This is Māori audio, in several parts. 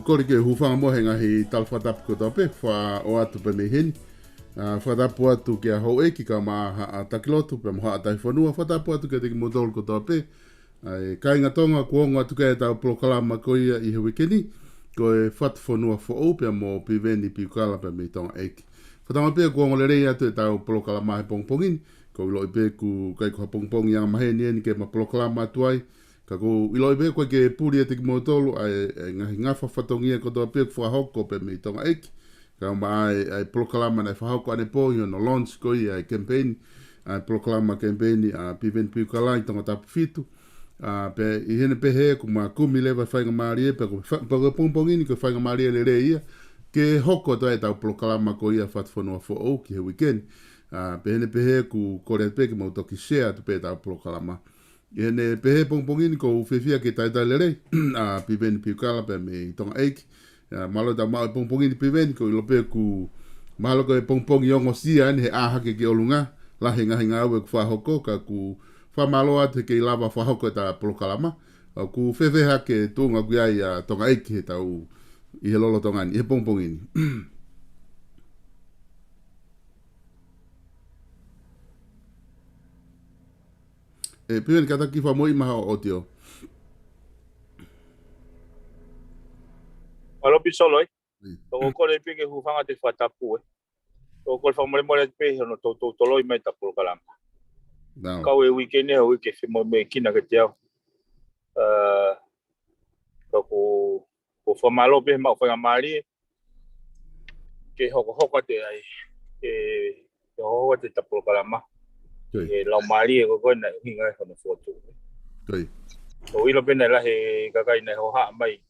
kore ke hufanga mo henga hi tal whatapu ko tope, wha o atu pe mehini. Whatapu atu ke a hou eki ka maa a takilotu, pe moha a tai whanua, whatapu atu ke te ki modol ko tope. Kainga tonga kuongo atu ke tau prokalama ko ia i he wikeni, ko e whatu whanua wha pe mo piveni pi ukala pe me tonga eki. Whatanga pe kuongo le rei atu e tau prokalama he pongpongini, ko iloi pe ku kai ko ha pongpongi anga maheni eni ke ma prokalama atu ai, ka ko iloi pe koe ke puri e te ki motolu ai ngahi ngafa whatongia ko toa pe ku whahoko pe me tonga eki. Ka ma ai proklama na whahoko ane po i no launch ko i ai campaign, ai proklama campaign a piveni pi ukala i tonga tapu fitu. Pe i hene pe he ku ma kumi lewa whainga maari e pe ko pongpongini ko whainga maari e le re ia. Ke hoko to e tau proklama ko ia whatwhanua fo au ki he weekend. Pe hene pe he ku kore pe ki mautoki share tu pe tau proklama. I hene pe he pongpongini ko uwhewhia ke tai tai le rei. Piveni pi ukala pe me tonga eiki. Malo ta mau pongpongini piveni ko ilo pe ku malo ko e pongpongi ongo sia ni he ahake ki olunga. Lahi ngahi ngau e ku whahoko ka ku whamalo atu ke lava whahoko e ta proklama. Ku whewheha ke tunga kuiai a tonga eiki he tau i he lolo tonga ni, i he pongpongini. Piveni kata ki whamoi maha o tio. Alo pisoloi. Toko kore pe ke hufanga te whatapu e. Toko kore whamore more pe hono toloi mai ta prokalama. Kau e weekend e hoi ke whimo me kina ke te au. Ko whamalo pe mau whainga maari ke hoko te ai. Ke hoko te ta prokalama. Ke lau maari e koko na hinga e hono fotu. Ko ilo pe na lahe kakai na hoha mai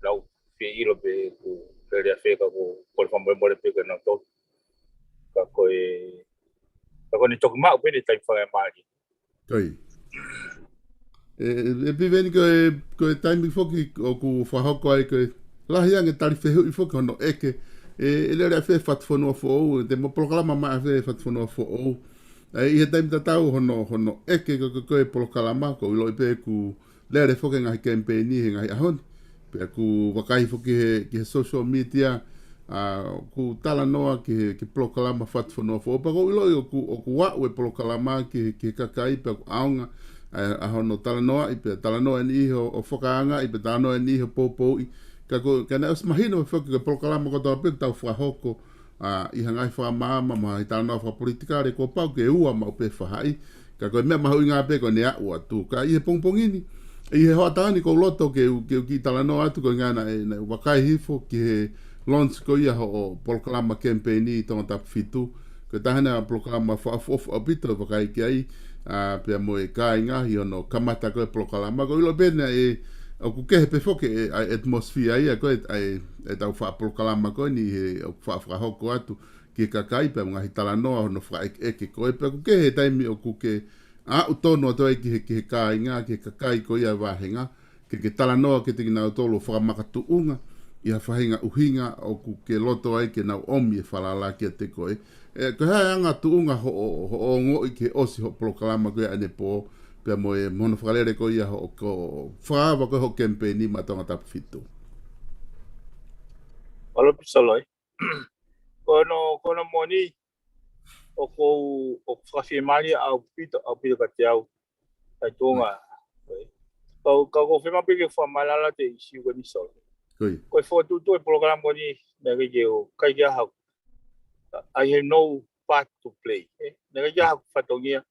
lau pe ilo pe ku pere a wheka ko kore whamore more pe ke na tau. Kako ni toki mau pe ni tai whainga maari. Piveni ko e taimi foki o ku whahoko ai ko lahi ange tari whehu i foki hono eke. E lere a whe whatwhanua fo au, te mo proklama mai a whe whatwhanua fo au. I he taimi tatau hono eke ko e proklama ko iloi pe ku lere foki ngahi campaigni he ngahi ahoni. Pe ku wakai foki he social media, ku tala noa ki proklama whatwhanua fo au. Pako iloi o ku wau e proklama ki kakai pe ku aunga. Ahono talanoa i pe talanoa ni iho o whakaanga i pe talanoa ni iho pōpō i ka na os mahino whaki ka proklama ko tau pek tau whahoko i hangai whamama ma i talanoa whapolitikare ko pau ke ua ma upe whahai ka koe mea mahu i ngā peko ne a ua tu ka i he pongpongini i he hoa tāni ko loto ke ki talanoa atu ko ngā na wakai hifo ki he launch ko ia o proklama campaign i tonga tapu fitu ko tahana proklama whaafofu a pito wakai ki ai pia mo e kai ngahi ono kamata koe prokalama ko ilo bena o ku kehe pe foke e atmosphere ia koe e tau wha prokalama koe ni he o wha hoko atu ki kakai pe ngahi talanoa ono wha eke koe pe ku kehe taimi o ku ke a utono atoe ki he kai ngā ki kakai koe ia wahenga ke talanoa ke te kina utolo whakamaka unga ia whahinga uhinga o ku ke loto ai ke nau omi e whalala ki a te koe. Ko hae anga tuunga ho ngoi ke osi ho proklama koe ane po pia mo e mono whakalere ko ia ho ko whaawa koe ho campaigni ma tonga tapu fitu. Alo pisoloi. Kono moni o whawhiemari au pito ka te au ai tōnga. Kau whima peke whamalala te isi uga ni solo. Koe whatutu e program koni na kei o kai kia hau. I have no part to play. Nega ja fatongia.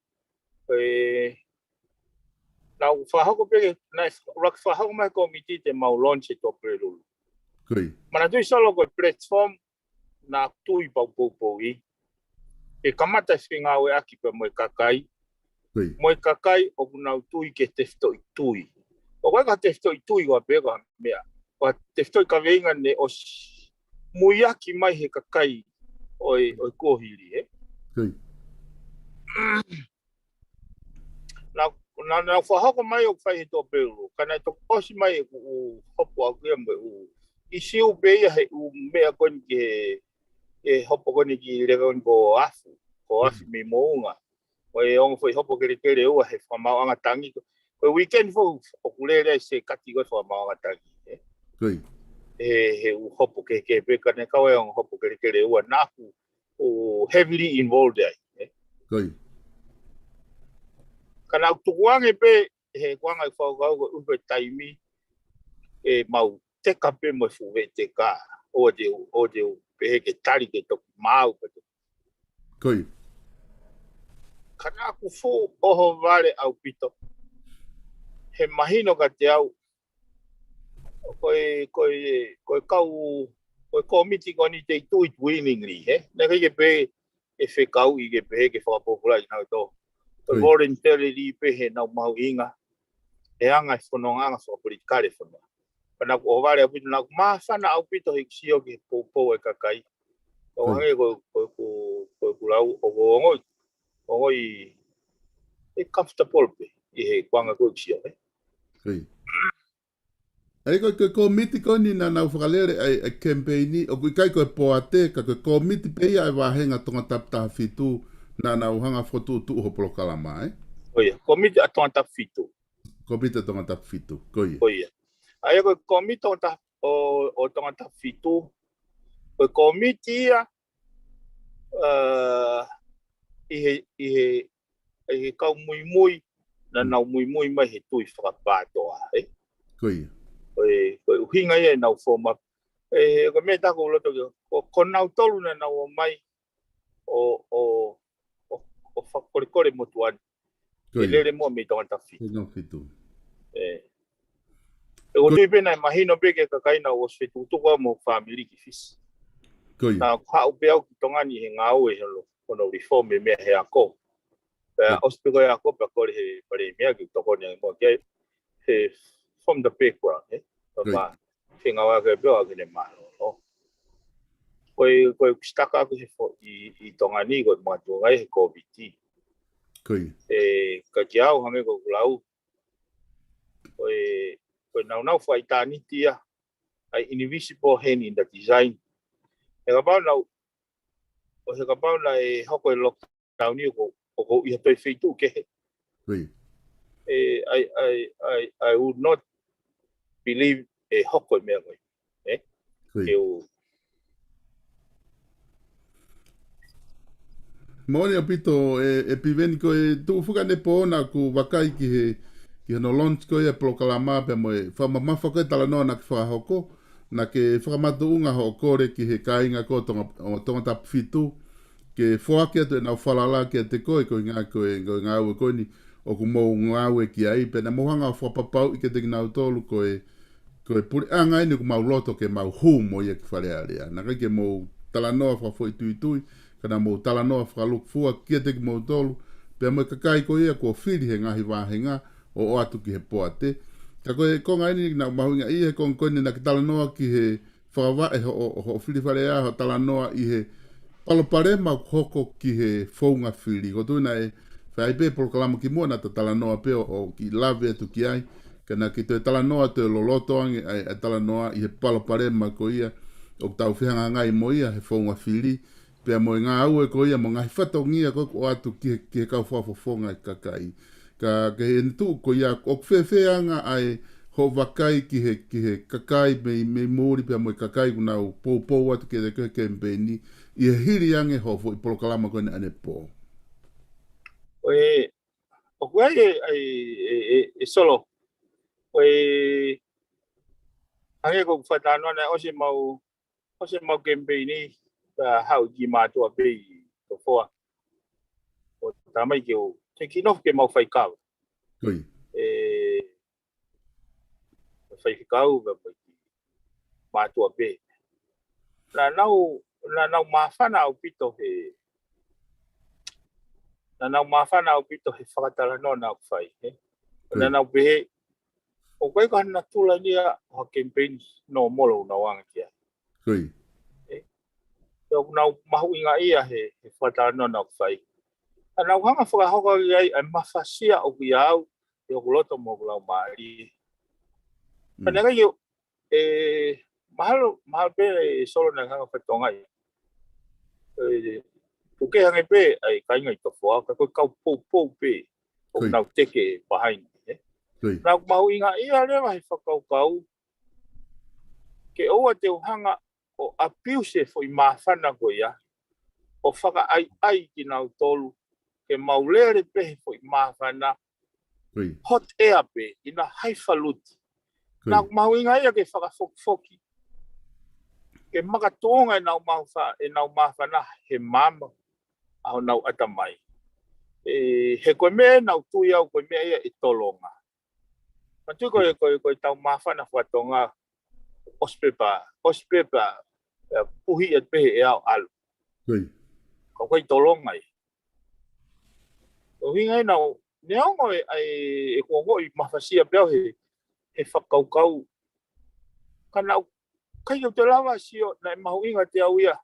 Na whahako peke na rak whahako mai komiti te mau launch to prelulu. Mana tui solo ko platform na tui pau i. E kamata whinga oe aki pa moe kakai. Moe kakai o kunau tui ke tefto i tui. O koe ka tefto i tui wa peka mea. Wa tefto i ka veinga ne o muiaki mai he kakai oi kohiri na whahako mai o whai he tō pēru kana tō osi mai u hopo a kia mwe i siu pēia he u mea koni ki he hopo koni ki rewa koni ko afu mi mounga o e ongo whai hopo kere ua he whamau anga tangi ko weekend fo o kulere se kati koe whamau anga tangi he u hopo ke pe kana ka wa hopo ke le wa na o heavily involved ai Koi. Kana tukuange pe he kuanga whakau ko upe taimi mau te kape mo fuwe te ka o de pe he ke tari ke toki mau pe Koi. Kana ku fu oho vale au pito he mahino ka te au koe komiti koni te tui willingly he na ke pe e whekau i ke pe ke whakapopula i nau tō voluntarily pe he nau mau inga e anga whanonga so politikare whanonga. Pana ko vale a pito na ma fana au pito hikisio ke popo e kakai. O hange ko lau o ngoi e comfortable pe i he kuanga ko hikisio e. Ai ko miti ko ni na nau whakalere ai campaigni o kui kai ko e poate ka ko miti pe ia e wahenga tonga tapta fitu na nau hanga fotu tu ho polokalama Oia, komiti a tonga tap fitu. Komiti a tonga tap fitu, koia. Oia. Ai ko komiti o tonga tap fitu. Ko komiti ia i he kau mui na nau mui mai he tui whakapātoa. Koia. Koe uhinga ia nau forma. Ko me tako loto ko nau tolu na nau mai o whakorikore motuani. E lere mua me tonga tap fitu. Tonga fitu. O tui pena mahino peke kakaina o fitu tukua mo family ki fisi. Koia. Na hau pe au ki tongani he ngau e helo kono reform e mea he ako. Ospeko e ako pa kore he pare mea ki tokoni mo kia he from the background ma whinga waka peo a kene malo. Koe kustaka aku he i tongani koe mātuangai he COVID. Koia. Ka ki au hange ko kulau. Koe nau whaitani tia ai invisible hand in the design. He ka pau na e hoko e lockdown ni o i hatoi wheitu ke he. Koia. I would not believe e hoko e mea koe. Koia. Mōni apito e piveni koe tu whukane pōna ku wakai ki he no launch koe e polokalama pe mo e whamamafa koe tala noa na ki whahoko na ke whakamatu unga ho kore ki he kainga ko tonga tapu fitu ke whoake atu e nau whalala ki te koe ngā ue koe ni o ku mou ngā ue ki ai pe na mohanga o whapapau i ke te nau tolu koe puri anga ini ku mau loto ke mau hum o ia ki wharearea na kai ke mou tala noa whafoi tui kana mo tala noa whakaluk fua kia te ki mo tolu, pia mo kakai ko ia ko whiri he ngahi wāhenga o atu ki he poate. Ka koe konga ini na mahuinga i he kongkoni na ki tala noa ki he whakawa e ho whiri wharea ho tala noa i he palopare ma hoko ki he whaunga whiri. Ko tuina e whaipe polokalama ki mua na ta tala noa peo o ki lave atu ki ai, kana ki te tala noa te loloto ange ai tala noa i he palopare ma ko ia o tau whihanga ngai mo ia he whaunga whiri. Pea mo ngā au e ko ia mo ngahi whatongia ko o atu ki he kau whafofonga i kakai. Ka he ntu ko ia o kwhewheanga ai ho wakai ki he kakai me mōri pea mo i kakai kuna o pōpō atu ki he kempeni i he hiri ange ho i polokalama kone ane pō. O kua e solo. Hange ko whatanoa na ose mau kempeni hau ki mātua pei to whoa. O tamai ki o te kinof ke mau whaikawa. Koi. Whaikau ka mai ki mātua pei. Na nau mawhana au pito he whakatala no nau whai. Na nau pehe o koe ka hana tula nia ha campaign no molo na wanga kia. Koi. Nau mahu inga ia he whatara no nau whai. Nau hanga whakahoka i ai mawhasia o ki au e o kuloto mo kulau maari. Nanga i mahalo pere e solo na hanga whatongai. Puke hange pe ai kainga i tawhua, ka koe kau pou pe o nau teke pahaini. Nau mahu inga ia rewa he whakaukau ke oa te uhanga o apiuse foi mawhana ko ia, o whaka ai ki nau tolu, ke maulere pehe foi mawhana, hot air pe, ina haifaluti. Nā mauinga ia ke whakafoki, ke makatonga e nau mawhana he mama, au nau atamai. He koe mea nau tui au koe mea ia i tolonga. Matui koe tau mawhana whatonga ospepa, puhi at pehe e au alu. Koe tolonga i. O hinga nau, neongo e kua i mawhasia peo he whakaukau. Ka nau, kai au te lawa sio, na e mahu inga te au ia.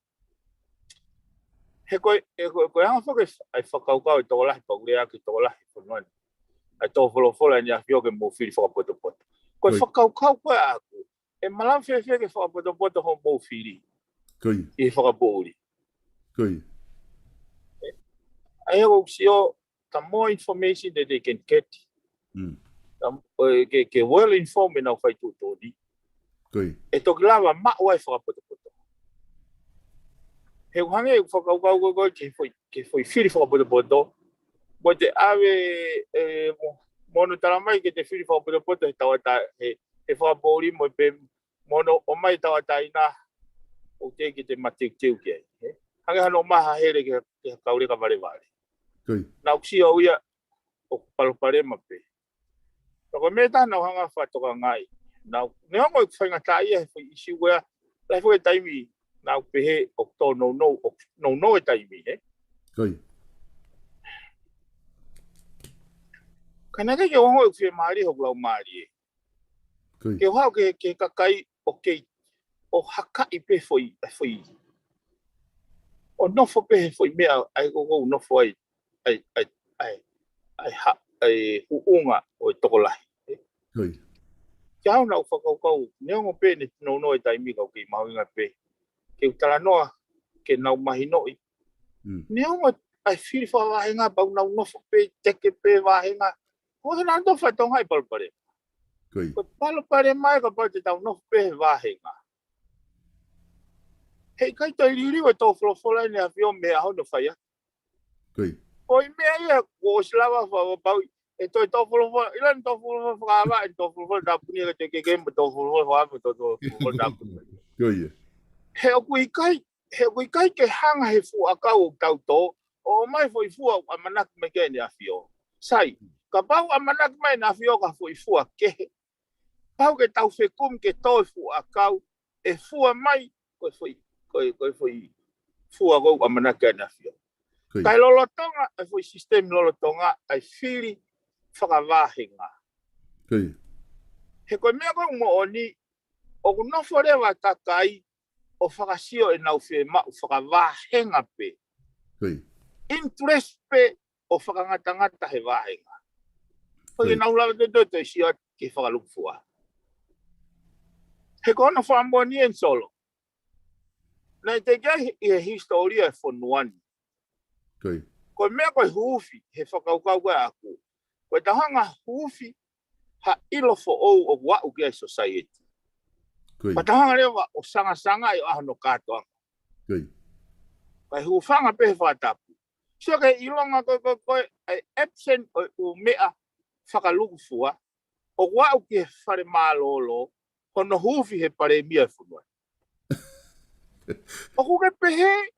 He koe hanga whake ai whakaukau e tō lahi paurea ki tō lahi whanuani. Ai tō wholofola ni a whioke mō whiri whakapotopoto. Koe whakaukau koe aku, e malam whewhe ke whakapotopoto ho mō whiri. I whakapōuri. Ai hau sio, the more information that they can get, ke well informed e nau whai tūtōni. E toki lawa ma'u ai whakapotopoto. He uhange e whakaukau koe ke whai whiri whakapotopoto. Mo te awe mono taramai ke te whiri whakapotopoto he tawata he whakapōuri mo pe mono o mai tawata ina o te ki te mateu ki ai. Hange hano maha here ke kaureka varevare. Nā uksi au ia o palopare mape. Nako me tāna o hanga whatoka ngai. Nā neongo i whainga tā ia he whai isi wea lai whai taimi nā upehe o tō no e taimi. Kana ke ongo i whai maari ho glau maari. Ke whao ke kakai o kei o haka i pe whai. O nofo pe he whai mea ai o nofo ai ai huunga o toko lahi. Kia hau nau whakaukau, neongo pe ne no e taimi kau ki mahuinga pe. Ke utara noa, ke nau mahi noi. Neongo ai whiri whawahenga, bau nau nofo pe, teke pe wahenga. Ko he nando whatonga i palopare. Ko palopare mai ka pau te tau nofo pe wahenga. Hei kai tai riri wa tō wholofola ni a whio mea hau no whaia. Oi mea ia, ko slawa whawapau, e toi tō wholofola, ilan tō wholofola whakawa, e tō wholofola dapuni e te kekeme tō wholofola whakawa, tō wholofola dapuni. He oku i kai ke hanga he fuakau o tau tō, o mai fo i fua a manaki me ke ni a whio. Sai, ka pau a manaki mai na whio ka fo i fua kehe. Pau ke tau whekum ke tō i fuakau, e fua mai, koe fo i fua kou a manaki na whio. Kai lolotonga, ai foi sistem lolotonga, ai whiri whakawahenga. He koe mea koe mo oni, o kunofo rewa takai, o whakasio e nau whie mau whakawahenga pe. Interest pe, o whakangatangata he wahenga. Koe nau lawa te sio ke whakalukfua. He koe ono whamoni en solo. Nei te kai i he historia e whonuani. Koe mea koe huufi, he whakaukau koe aku. Koe tahanga huufi, ha ilo fo ou o wau kia society. Koe tahanga rewa o sanga i ahano katoanga. Koe huufanga pehe whatapu. Sio ke ilonga koe ai absent o mea whakalukufua, o wau kia whare mālolo, hono huufi he pare mia whunua. O kuke pehe,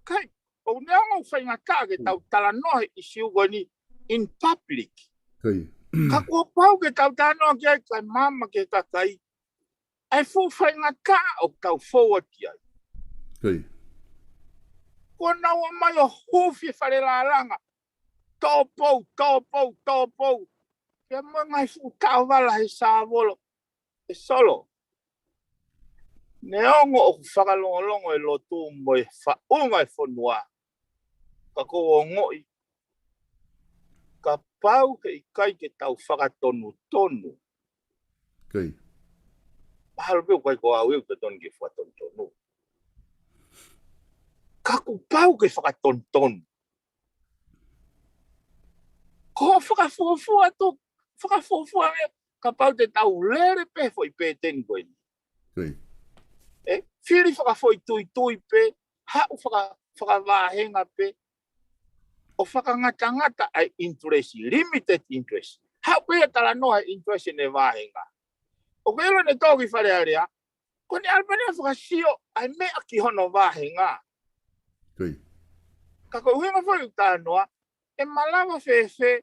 kai, o neongo whainga tā ke tau tala noa i siugoni in public. Ka kua pau ke tau tānoa ki ai kai mama ke takai, ai fu whainga tā o tau forward ki ai. Kua naua mai o hufi whare la langa, tōpou. Kia mua ngai fu tau wala he sāwolo, e solo. Neongo o whakalongolongo e lotu mo e whaunga e whanua. Ka ko ngoi. Ka pau ke i kai ke tau whakatonu. Mahalo peo kai ko au te tonu ke whakatonu. Ka ko pau ke whakatonu. Ko whakafufua to. Whakafufua me. Ka pau te tau lere pe fo i pe teni koe ni. whiri whakafoi tui pe, hau whakavahenga pe, o whakangata ai interest, limited interest. Hau pe tala noa interest ne vahenga. O kero ne toki whare area, ko ni alpania whakasio ai mea ki hono vahenga. Kako uhinga whai utanoa, e malawa whewhe,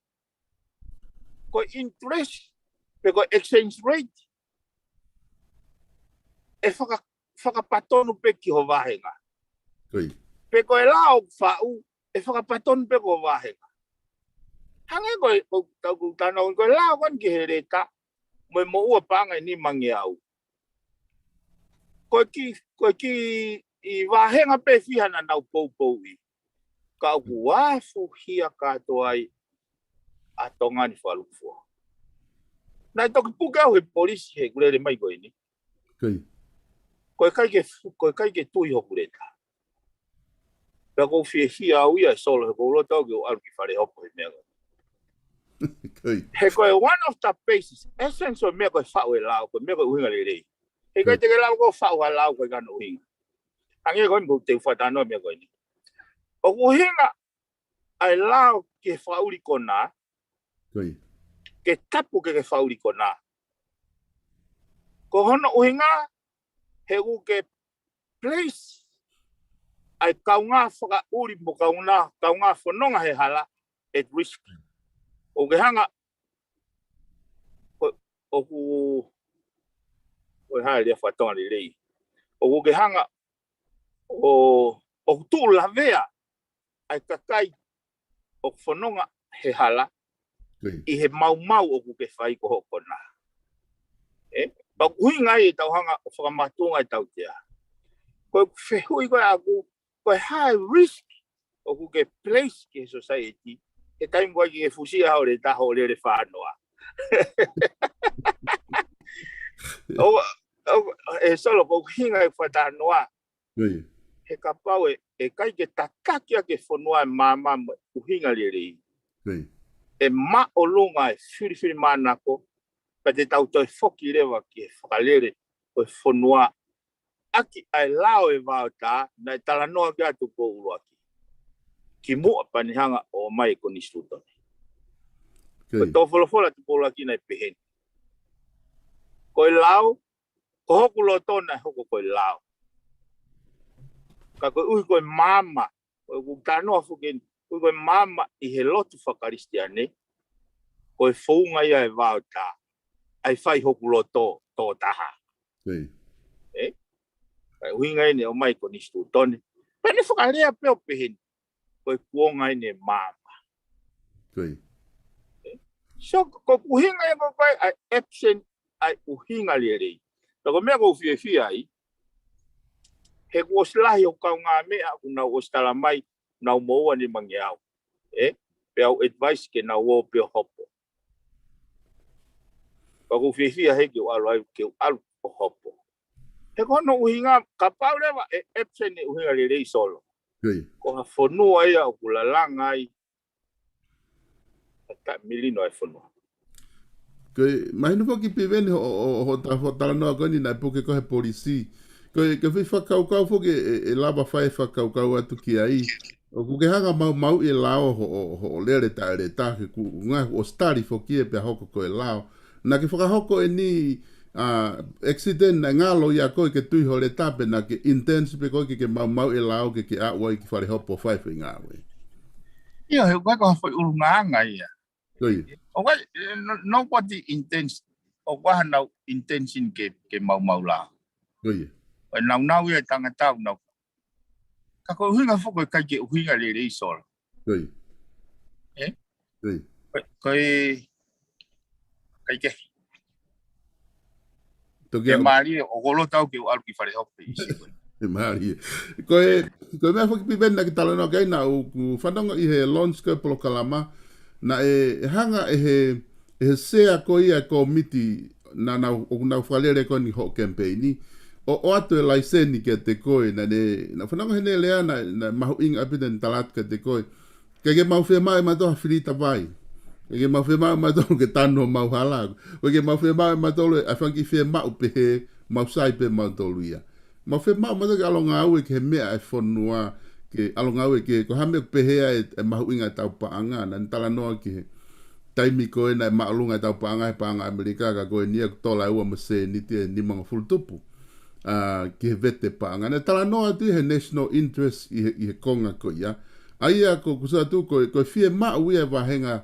ko interest, pe ko exchange rate, e whakapatonu pe ki ho vahenga. Pe ko e lao whau, e whakapatonu pe ko vahenga. Hange ko tau utanoa, ko e lao kan ki hereta, mo e mo ua panga ni mangi au. Ko ki i vahenga pe whihana nau pou i. Ka uku wafu hia katoa ai a tonga ni whalufua. Nai toki puke au he polisi he kurere mai koe ni. Koe kai ke tui hoku reta. Pea kou fie hia au ia e solo he kou lota au ke o aru ki whare hopo he mea koe. He koe one of the bases, essence o mea koe whau e lao, koe mea koe uhinga le rei. He koe teke lao koe whau ha lao koe kano uhinga. Ange koe mou te whatanoa mea koe ni. O uhinga ai lao ke whauri kona, ke tapu ke whauri kona. Ko hono uhinga, he u ke place, ai kaunga whaka uri mo kaunga whanonga he hala, at risk. O ke hanga, o hae rea whatonga li rei. O ke hanga, o tu la vea, ai kakai o whanonga he hala, i he mau o ke whai ko hokona. Pa kuhinga e tau hanga o whakamatunga e tau tea. Koe whehui koe aku, koe high risk o ke place ke society, e taim koe ki e fusia hao re taho le re whanoa. E solo ko kuhinga e whatanoa. He ka pau e kai ke takakia ke whanua e mama kuhinga le rei. E ma o lunga e whiri manako, pa te tau toi whoki rewa ki e whakalere o e whanua aki ai lao e wao tā, na e tala noa ki atu ko uruaki. Ki mua panihanga o mai ko ni stutoni. Ko tō wholofola tu ko uruaki nei peheni. Ko e lao, ko hoku lo tōna e hoko ko e lao. Ka koe ui koe mama, koe kutanoa whukeni, koe mama i he lotu whakaristiane, koe whaunga ia e wao tā. Ai whai hoku lo tō taha. Kai uhinga ine o mai ko ni stutoni. Pene whakarea peo peheni, koe kuonga ine mama. So, ko uhinga e koe ai absent ai uhinga le rei. Tako mea ko fie ai, he kua silahi o kau ngā mea, ku nau o stala mai, nau moua ni mangi au. Pea au advice ke nau o peo hopo. Ka ku fie heki o alu ai ke o alu o hopo. He kono uhinga, ka pau rewa e absent e uhinga le rei solo. Ko ha whanua ia o kulalanga ai, ka milino e whanua. Mahinu po ki piveni ho tala noa koni na puke kohe polisi. Ke whi whakaukau fo e lava whae whakaukau atu ki ai. O kuke hanga mau e lao ho lere ta ke ku ngā o stari fo ki e pe hoko ko e lao. Na ke whakahoko e ni accident na ngalo ia koe ke tui ho le tape na ke intense pe koe ke mau e lao ke awa i ki whare hopo whae whi ngā we. Ia, he koe koe whai uru ngā ia. Okay, nobody intends, o waha nau intention ke mau lao. Oi nau ia tangatau nau. Ka ko huinga foko kai ke huinga le rei sola. Kai ke. Ke mari o golo tau ke alu ki whare hope isi. Mari. Koe mea foko pipena ki tala no kai na u whanonga i he launch ko polo kalama. Na e hanga e he sea ko ia ko miti na nau whalere ko ni ho campaigni. O atu e laiseni ke te koe na whanonga hene lea na mahu inga apita ni talat ke te koe. Ke mau whea mai matoha whirita vai. Ke mau whea mai matoha ke tano mau halago. Ke mau whea mai matoha a whanki whea mau pehe mau sai pe mau tolu ia. Ma fe ma ke alonga au ke mea e fonua ke alonga au ke ko hame pehea e mahuinga tau paanga na tala noa ke taimi ko e na maalunga tau paanga e paanga Amerika ka ko e nia tola ua mase ni te ni manga fultupu. Ki he vete paanga. Na tala noa tu he national interest i he konga ko ia. Aia ko kusua tu ko fie maa uia wahenga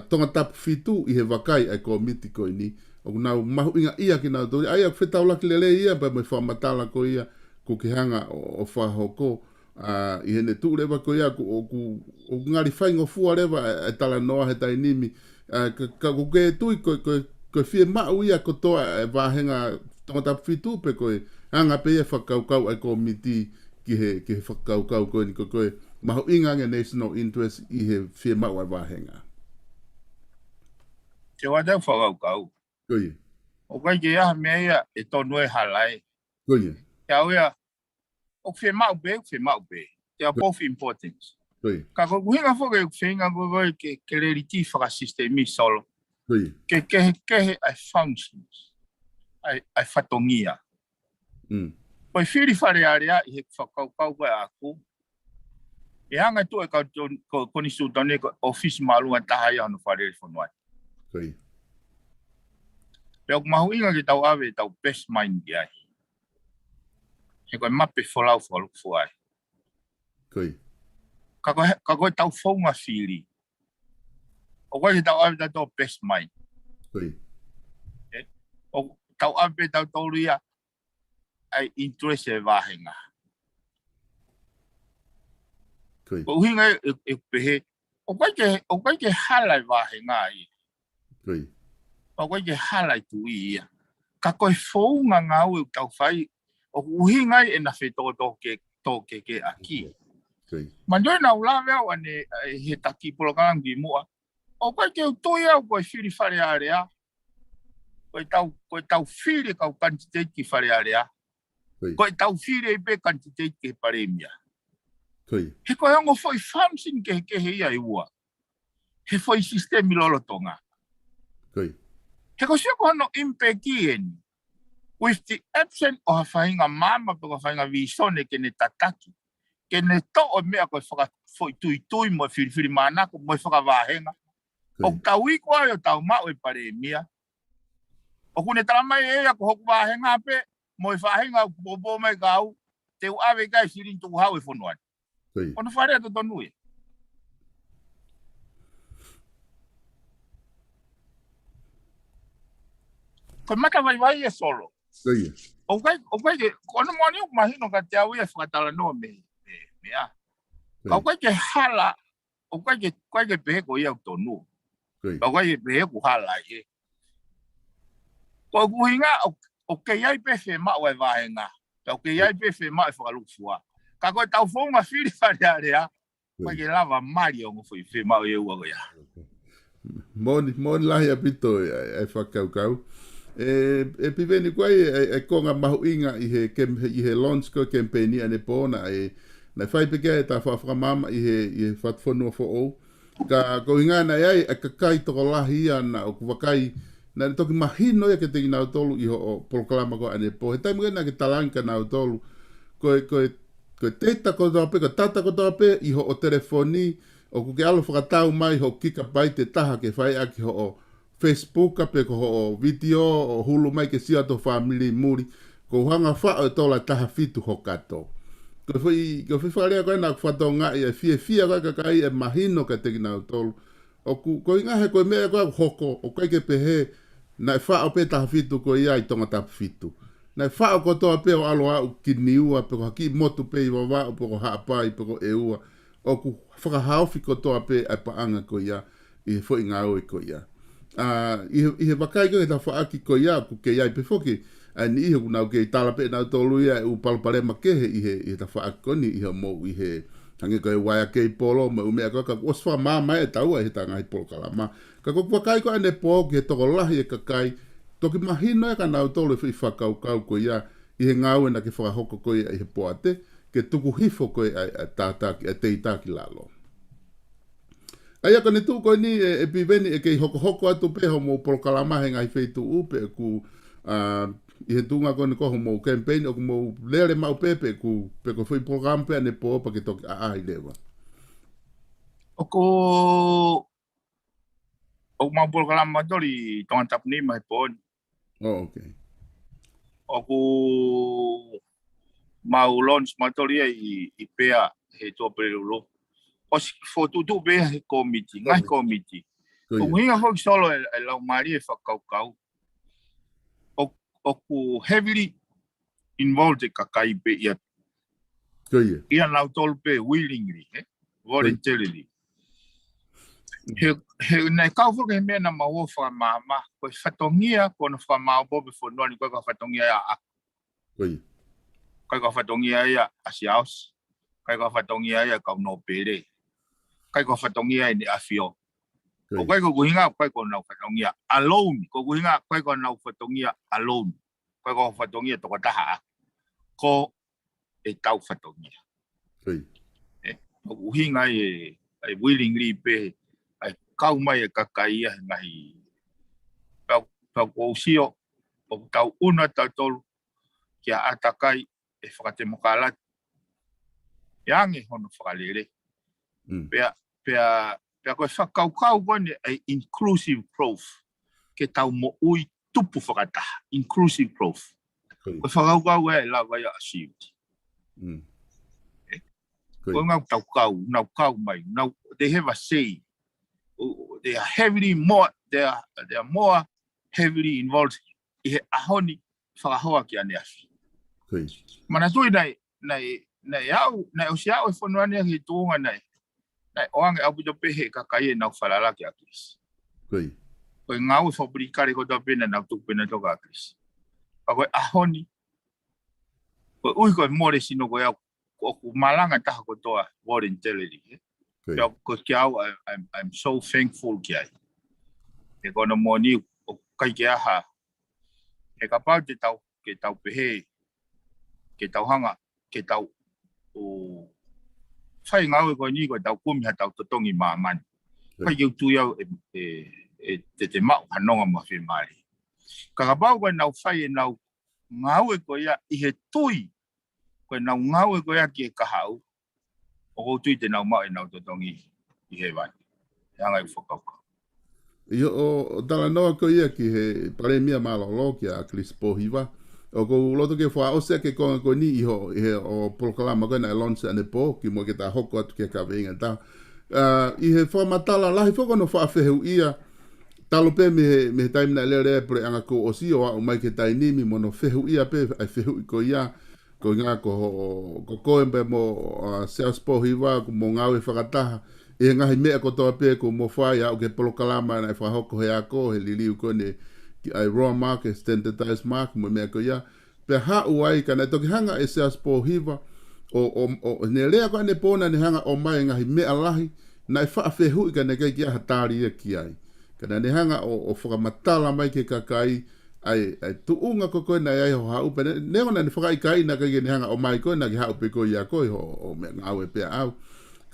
tonga tapu fitu i he wakai ai ko miti ko ni. O nau mahu inga ia ki nau tori. Aia whetau laki lele ia pa me whamatala ko ia ko ki hanga o whahoko. I he ne tu rewa ko ia o ngari whaingo fua rewa e tala noa he tai nimi. Ka ko ke tui ko fie maa uia ko toa e wahenga tonga tapu fitu pe ko e anga pe e whakaukau ai ko miti ki he whakaukau ko ni ko e maho inga nge national interest i he fie mau ai wahenga. Te wata whakaukau. Koie. O kai ke aha mea ia e tonu e halai. Koie. Te au ia, o fie mau be. They are both important. Koie. Ka ko kuhinga whoke whinga koe ke reriti whakasistemi solo. Koie. Ke ai functions. Ai whatongia. Poi whiri whare area i he whakaukau koe aku. E hanga tu e ko ni sutone ko office malunga taha ia no whare whanuai. Koie. Pea mahu inga ki tau awe tau best mind ki ai. He koe mape wholau fuai. Koie. Ka koe tau whaunga whiri. O koe ki tau awe tau best mind. Koie. O tau awe tau tauru ia ai interest e wahenga. Koie. O hinga e pehe. O koe ke halai wahenga ai. Koie. O koe ke halai tu ia. Ka koe whaunga ngau e tau whai. O uhinga e na whetoko ke aki. Manjoi na ulawe au ane he taki polokangi mua. O koe ke utoi au koe whiri whare area. Koe tau whiri kau kantiteit ki whare area. Koe tau whiri e pe kantiteit ki paremia. He koe ango foi function ke he ia i ua. He foi sistemi lolotonga. He koe sia koe no impeki eni. With the absence o hawhainga mama pe hawhainga visone ke ne tataki. Ke ne to'o mea koe whaka tui mo whiri manako mo whakawahenga. O tau iko ai o tau mao e paremia. O kune taramai e ako hoku wahenga pe mo whahenga bobo mai kau te uawe kai sirin tuku hau e whonuan. Ono whare ato tonu e. Koe maka vai e solo. O kai ke kono moni o mahino ka te au e whakatala no mea. Ka kai ke hala o kai ke pehe ko ia tonu. Ka kai ke pehe ko hala e. Ko kuhinga o ke iai pehe ma o e vahenga. Ka ke iai pehe ma e whakalukfua. Ka koe tau whaunga whiri whare area. Kai ke lava mari o ngofui whi ma o e ua goia. Moni lahi apito e whakaukau. E piveni koe e konga mahu inga i he launch ko campaigni ane pōna na whaipeke e ta whawhamama i he whatwhanua who'o. Ka ko inga na iai e kakai toko lahi ia na o kuwakai na toki mahino ia ke te inau tolu i ho proklama ko ane pō. He taimu na ke talanka nau tolu ko teita ko toape, ko tata ko toape i ho o telefoni o kuke alo whakatau mai ho kika pai te taha ke whai aki ho o Facebook pe ko o video o hulu mai ke sia to family muri ko hanga fa o tola taha fitu ho kato ko foi ko na fatonga e fie ko kai e mahino ka te na tolu o ko inga he ko me ko hoko o kai ke pehe na fa o pe taha fitu ko ia i tonga tap fitu na fa ko to pe o alo au kiniua pe ko ki motu pe i wa o ko ha pai pe ko eua o ku fa ha fi ko to pe a pa anga ko ia i foi nga o ko ia i he wakai ko e ta whaaki ko ia ku ke iai pe foki ni i he kuna ke tala pe na tolu ia u palpare makehe i he ta whaaki ko ni i he mo i he tange ko e waia ke i polo ma umea ko ka oswa mama e taua he tanga i polo kalama ka ko wakai ko ane po ke toko lahi e kakai toki mahino e ka nau tolu i whakau kau ko ia i he ngau e na ke whakahoko ko ia i he poate ke tuku hifo ko e te itaki lalo. Aia ka ne tu ko ni e piveni e kei hoko atu peho mo polokalama he ngai feitu upe ku I he tunga kone koho mo campaign o mo lere mau pepe ku pe ko foi program pe ne po pa ke toki a ai lewa. O mau program matori tonga tapni mai pon. Oh, okay. O ku mau launch matori I pea he to perulu. O si fotu tu be he committee, ngai committee. O hinga fo solo e lau mari e whakaukau. O ku heavily involved e kakai pe ia. Ia nau tolu pe willingly, voluntarily. He nei kau fo ke mea na maua whamama, koe whatongia kona whamao bobe whanua ni koe ka whatongia ia a. Koe ka whatongia ia asiaos, koe ka whatongia ia kau no pere, koe ka whatongia ia ni afio. O koe ko kuhinga koe ko nau whatongia alone, ko kuhinga koe ko nau whatongia alone, koe ka whatongia toka taha a. Ko e tau whatongia. O kuhinga e willingly pe, kau mai e kakaia ngahi pau ko usio o tau una tau tolu kia atakai e whakate mokalat yangi hono whakalere pea koe whakaukau kone e inclusive growth ke tau mo ui tupu whakataha inclusive growth koe whakaukau e la vai a achieved koe ngau tau kau nau kau mai they have a say. They are heavily more. They are more heavily involved. I ahoni whakahoa ki ane afi. Mana tui nei au sia o whanuania ki tuunga nei oange au pito pehe kakai e nau whalala ki a Chris. Koe ngau e whapuri kare kota pena nau tupena toka a Chris. Pa koe ahoni koe ui koe more sino koe au ku malanga taha kotoa voluntarily. I'm so thankful kiai. E kono moni o kai ke aha. E ka pau te tau pehe, ke tau hanga, ke tau o whai ngau e koe ni koe tau kumi ha tau totongi maamani. Kai kiu tu iau te mau hanonga ma whi maari. Ka pau koe nau whai e nau ngau e koe ia I he tui. Koe nau ngau e koe ia ki e kahau. O tui te nau mau e nau totongi I he wani. E anga I whakauka. Ia o tala noa ko ia ki he paremia malolo ki a Chris Pohiva. O ko loto ke wha ose ke konga ko ni I he o proklama koe na elonse ane po ki mo ke ta hoko atu ke ka veinga ta. I he wha matala lahi whako no wha awhehu ia talo pe me he taimina lere pre anga ko o si o au mai ke tainimi mo no whehu ia pe ai whehu I ko ia. Ko ngā ko koe mbe mo Seas Pohiva ko mo ngau e whakataha e ngahi mea ko toa pe ko mo whai au ke polokalama na e whahoko he ako he liliu kone ki ai raw mark e standardized mark mo mea ko ia pe hau ai ka na toki hanga e Seas Pohiva o ne lea ko ane pōna ne hanga o mai ngahi mea lahi na e whaafehu I ka ne kei ki aha tāri e ki ai ka na ne hanga o whakamatala mai ke kakai ai tuunga ko koe na ai ho hau pe ne ona ni whakai kai na kai ni hanga o mai koe na ki hau pe koe ia koe o me ngau e pe au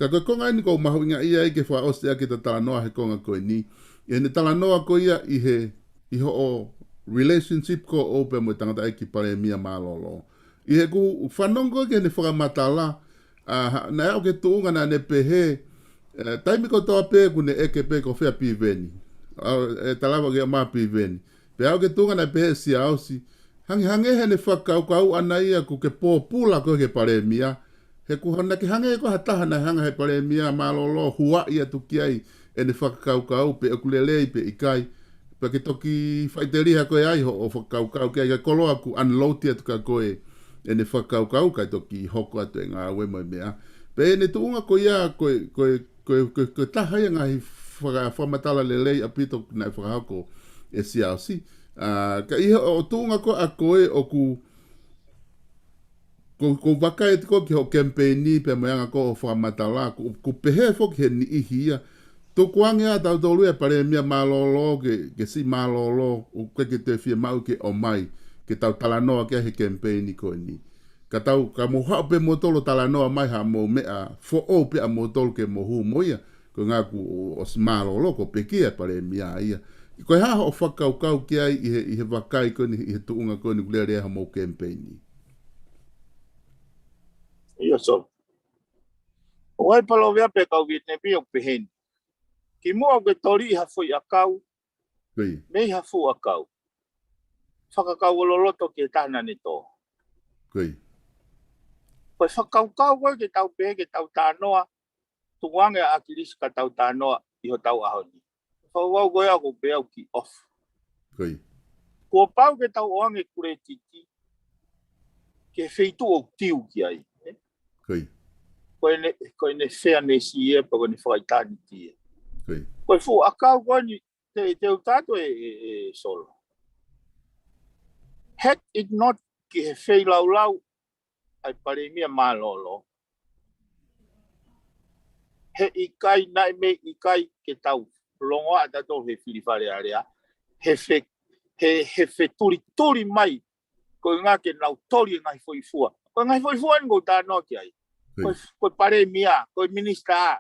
ka koe konga ni ko mahu inga ia ke wha oste ake ta tala noa he konga koe ni e ne tala noa koe ia I ho o relationship ko o pe mo tangata ai ki pare mia malolo I he ku whanongo ke ne whakamatala na au ke tuunga na ne pehe taimi ko toa pe ku ne eke pe ko whea piveni e talawa ke ma piveni pe au ke tunga na pehe si ausi hange he ne whakau ana ia ku ke pōpula ko ke paremia he ku hana ke hange ko hataha na hanga he paremia malolo hua ia tuki ai e ne whakau pe ukulelei pe ikai pe ke toki whaiteria koe ai o whakau ke ai ka koloa ku unloadia tuka koe e ne whakau kai toki hoko atu e ngā ue moi mea pe ne tuunga ko ia koe taha ia ngahi whamatala lelei apito na whakahako e siasi ka iho o tunga ko a koe o ku waka e tiko ki ho campaigni pe moanga ko o whamatala ku pehe fok he ni ihia to kuange a tau tolu e pare mia malolo ke si malolo u ke te fie mau ke o mai ke tau talanoa ke he campaigni ko ni ka tau ka mo ha pe motolo talanoa mai ha mo mea fo o pe a motolo ke mo hu moia ko nga ku o si malolo ko pe ki e pare mia ia Koe ha o whakaukau ki ai i he wakai koni, i he tuunga koni kulea rea mo campaign. Ia so. O ai palo vea pe kau Vietnam o pehen. Ki mua ke tori ha foi a kau. Mei ha fu a kau. Whakakau o loloto ke tāna ni tō. Koe whakaukau koe ke tau pe ke tau tānoa. Tuange a kiris ka tau tānoa i ho tau ahoni. Whakau koe ako pe au ki off. Kua pau ke tau oange kure titi. Ke feitu o tiu ki ai. Koe ne fairness i e pa koe ne whakaitani ti e. Koe fu akau koe ni te utato e solo. Had it not ki he whei lau lau ai pare mia malolo. He ikai nai me ikai ke tau longoa tato he whiriwhare area. He fe turi mai ko ngā ke nau tori ngai whoifua. Ko ngai whoifua ngo tāno ki ai. Ko pare mia, ko minister,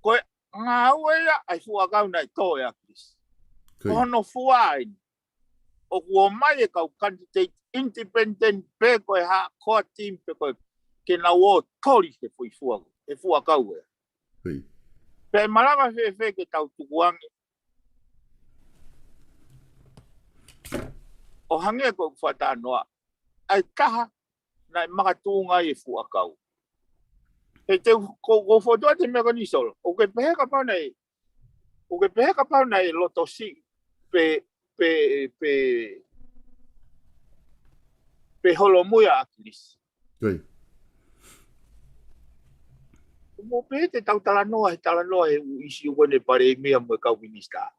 ko ngā uea ai fuakau nai tō ea Chris. Ko hono fuain. O kua mai e kau candidate independent pe koe ha koa team pe koe ke nau o tori he whoifua. E fuakau ea. Pe marama whewhe ke tau tukuange. O hange ko whatanoa. Ai taha nai makatunga e fuakau. He te ko whotoa te mea ni solo. O ke peheka pau nei. O ke peheka pau nei loto si pe holomuia akilis. Mo pe te tau talanoa he isi o ne pare mea mo kau minista.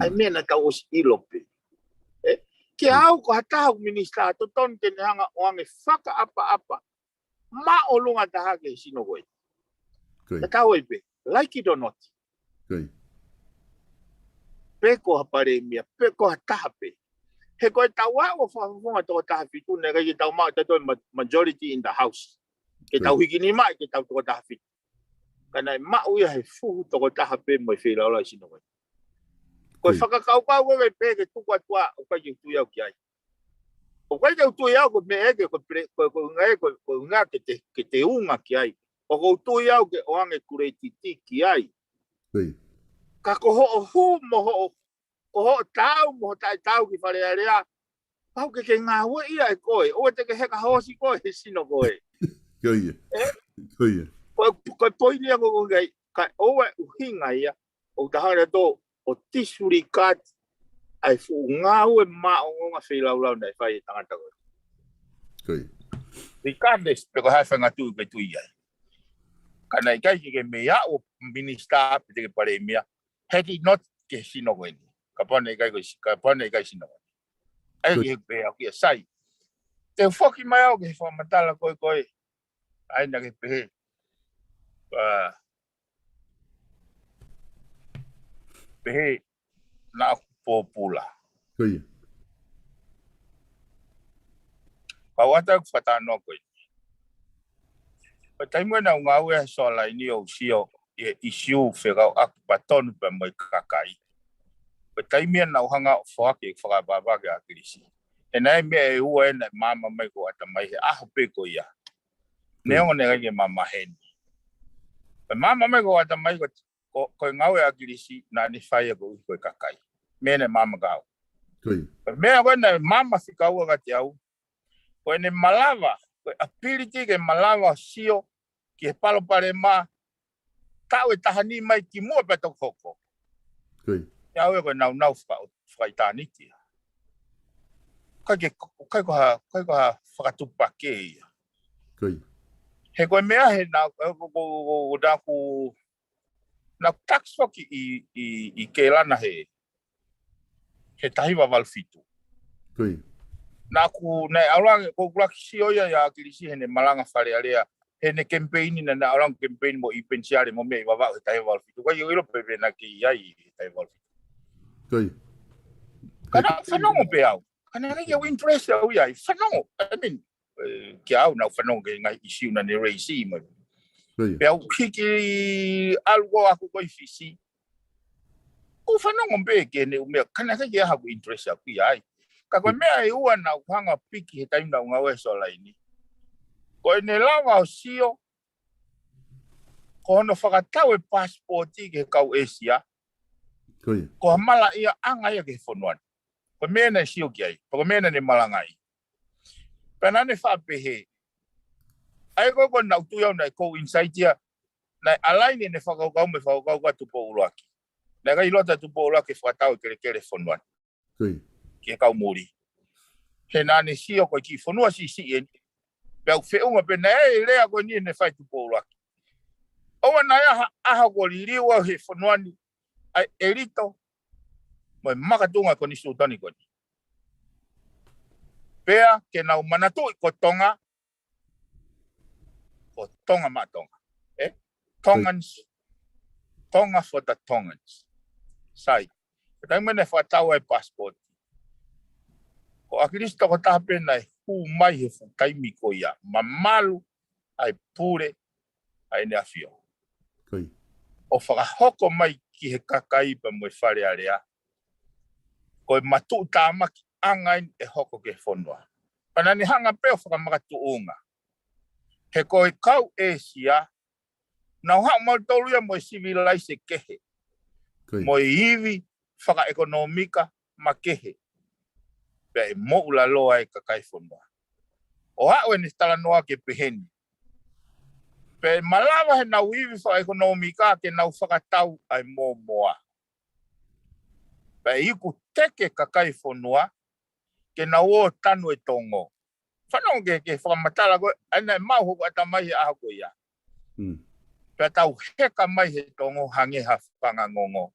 Ai mea na tau os ilope. Ke au ko hatau minista to ton ke hanga oange whaka apa. Ma o lunga taha ke sino koe. Ka tau e pe. Like it or not. Pe ko hapare mea. Pe ko hataha pe. He koe tau o whakafunga tō taha fitu. Nega ki tau maa tato majority in the house. Ke tau hiki ni mai ke tau tō taha fitu. Kana ma uia he fuhu tō taha pe mo e whilaula sino koe. Koe whakakaukau koe pe ke tukua tua o kai ki tui au ki ai. O kai tau tui au ko me eke ko ngā ke te unga ki ai. O ko tui au ke oange kure titi ki ai. Ka ko ho o hu mo ho tau mo tai tau ki whare area. Pau ke ngā hua ia e koe. O te ke heka hosi koe he sino koe. Koe poini a ko ngai. Kai oe uhinga ia. O tahara tō o tisuri kat. Ai fu ngā ue mā o ngā whilau nei whai e tangata koe. Regardless, pe ko hai whanga tū pe tui ai. Kana i kai ke mea o minister pe te ke pare mea. Had it not ke sino koe ni. Ka pone i kai sino koe. Ai ke pe au ki a sai. Te whoki mai au ke whamatala koe. Ai na ke pehe. Pehe na popula. Pawata ku whatanoa koe. Pa taimua na ngā ue so lai ni o sio e isiu whekau aku patonu pa mai kakai. Pa taimua na uhanga whake whakababake a kirisi. E nai mea e ua e nai mama mai ko atamai he aho pe ko ia. Neongo ne gai mama heni. Pa mama mai ko atamai ko ngā ue a kirisi na ni whai e ko uhi kakai. Mene mama kau. Mea koe nei mama whikaua ka te au. Koe ne malawa. Koe apiriti ke malawa sio ki he palo pare mā. Tau e tahani mai ki mua peto koko. Te au e koe nau whakaitaniti. Kai ko ha whakatupake ia. He koe mea he nau tax whaki i ke lana he. He tahiwa walfitu. Nā ku nei aurang ko kulaki sioia ya kirisi he ne malanga whare area. He ne campaign na aurang campaign mo i pensiare mo mei wawa he tahiwa walfitu. Kai ilo pepe na ki iai he tahiwa walfitu. Kana whanongo pe au. Kana ngai au interest au iai. Whanongo. I mean, ki au nau whanongo ke ngai isiu na ne reisi mo. Pe au hiki algo aku koi fisi. Ko whanongo mbe ke ne umea kana ka ia haku interest aku ai. Ka koe mea e ua na uhanga piki he taimna unga we so laini. Ko ne lawa o sio ko no whakatau e passporti ke kau Asia. Ko mala ia anga ia ke whanuan. Ko mea na sio ki ai. Ko mea na ne malangai. Pena ne whapehe. Ai ko na utu iau na ko insight ia. Na alaini ne whakakau me whakakau ka tupo uruaki. Na kai lota tupo uruaki whakatau kere whanuan. Ke kau muri. He nane sio ko ki whanua si eni. Pea whiunga pena lea ko ni ne whai tupo uruaki. Owa na aha ko liriwa he whanuani. Ai erito. Moi makatunga ko ni sultani ko ni. Pea ke nau manatu ko tonga. Ko tonga matonga. Tongans. Tonga for the Tongans. Sai. Kata mene whatau e passport. Ko akirista ko tape nai hu mai he fukaimi ko ia. Mamalu ai pure ai ne afio. O whakahoko mai ki he kakai pa mo whare area. Ko matu tāmaki angain e hoko ke whonua. Panani hanga peo whakamaka tuunga. He ko e kau Asia. Nau hao mau tolu ia mo civilise kehe. Mo iwi whaka-ekonomika ma kehe. Pea e mo ula loa e kakai whonua. O hao e ni tala noa ke peheni. Pea malawa he nau iwi whaka-ekonomika ke nau whakatau ai mō moa. Pea iku teke kakai whonua ke nau o tanu e tongo. Whanau ke whakamatala koe, aina e mau hoku atamai e aha koe ia. Pea tau heka mai he tongo hangeha whangangongo.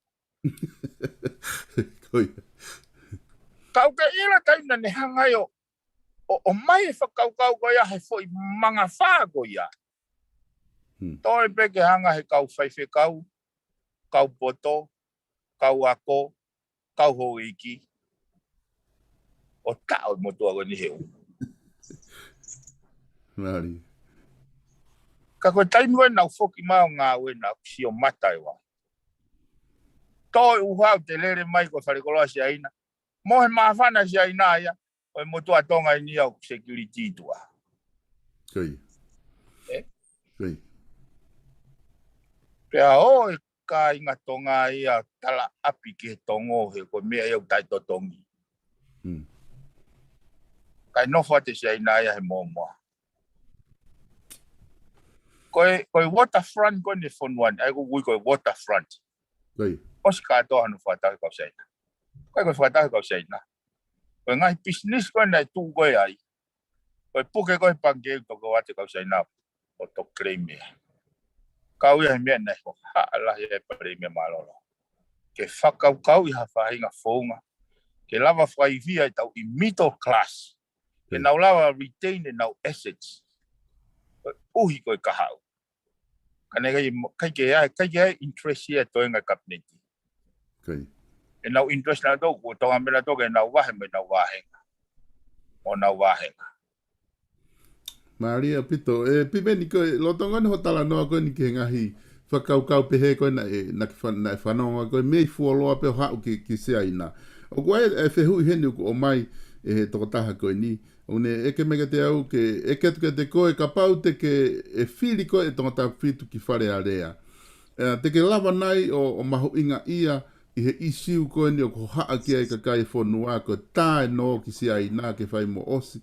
Kau ke ila taina ne hangai o mai e whakaukau ko ia he fo i manga whaa ko ia. Toi peke hanga he kau whaife kau poto, kau ako, kau hoiki. O tau motua ko ni heu. Mari. Ka koe tainu e nau whoki mao ngā ue nau si o matai wa. Toi uhau te lere mai ko wharekoloa si aina. Mohe maafana si aina ia. Oi motua tonga i ni au security tua. Kei. Kei. Pea o e ka inga tonga ia tala api ke tongo he ko mea iau taito tongi. Kai nofo te si aina ia he momoa. Koe waterfront koe ne whonuan, ai koe koe waterfront. Osi katoa hanu whatahi kau seina. Koe whatahi kau seina. Koe ngai business koe nei tū koe ai. Koe puke koe pangeu toko wate kau seina o to claim mea. Kau ia he mea nei ho haalahi e pare mea malolo. Ke whakau kau i hawhahinga whounga. Ke lava whaivia i tau i middle class. Ke nau lava retain e nau assets. Uhi koe kahau. Kane kai ke ai interest ia toenga kabineti. E nau interest na tō, ko tonga mena tō ke nau wahe me nau wahenga. O nau wahenga. Maria pito, pipeni koe, lo tonga ni ho tala noa koe ni ke ngahi whakaukau pehe koe na whanonga koe mei fuoloa pe hau ki sea ina. O koe e whehui heni o mai e toko taha koe ni. Une eke mega te au ke eke te koe ka pau te ke e whiri koe e tonga tā whitu ki whare a rea. Te ke lava nai o mahu inga ia i he isiu koe ni o ko haa ki ai ka kai whonua ko tā e no ki si ai nā ke whai mo osi.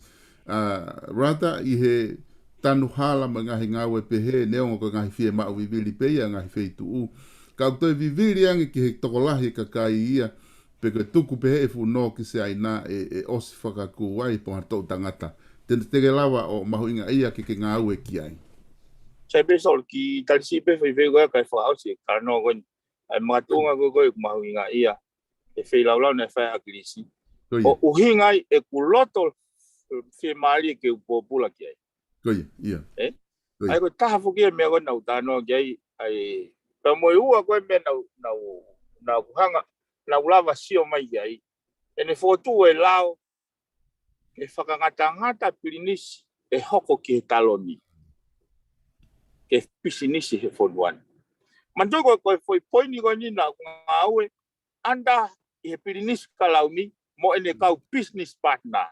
Rata i he tanu hala ma ngahi ngāwe pehe neongo ko ngahi whie mau vivili peia ngahi whitu u. Ka au toi vivili angi ki he tokolahi ka kai ia. Peko tuku pehe e whuno ki se aina e osi whakaku wai po hatou tangata. Tege lawa o mahu inga ia ki ke ngā ue ki ai. Sai besol ki talisi pe whai goa kai whaausi. Karano koe ai mga tunga koe mahu inga ia. E whai laulau ne whai akirisi. O uhingai e kuloto whi maari ke upopula ki ai. Koe, ia. Ai koe taha whuki e mea koe nau tānoa ki ai. Ai pamoi ua koe mea nau kuhanga. Na ulava sio mai ai. E ne fotu e lao. E whakangata pirinisi. E hoko ki he taloni. Ke pisinisi he fonuan. Mantoi koe foi poini koe ni na ngāue. anda i pirinis kalau ni mo ene kau business partner.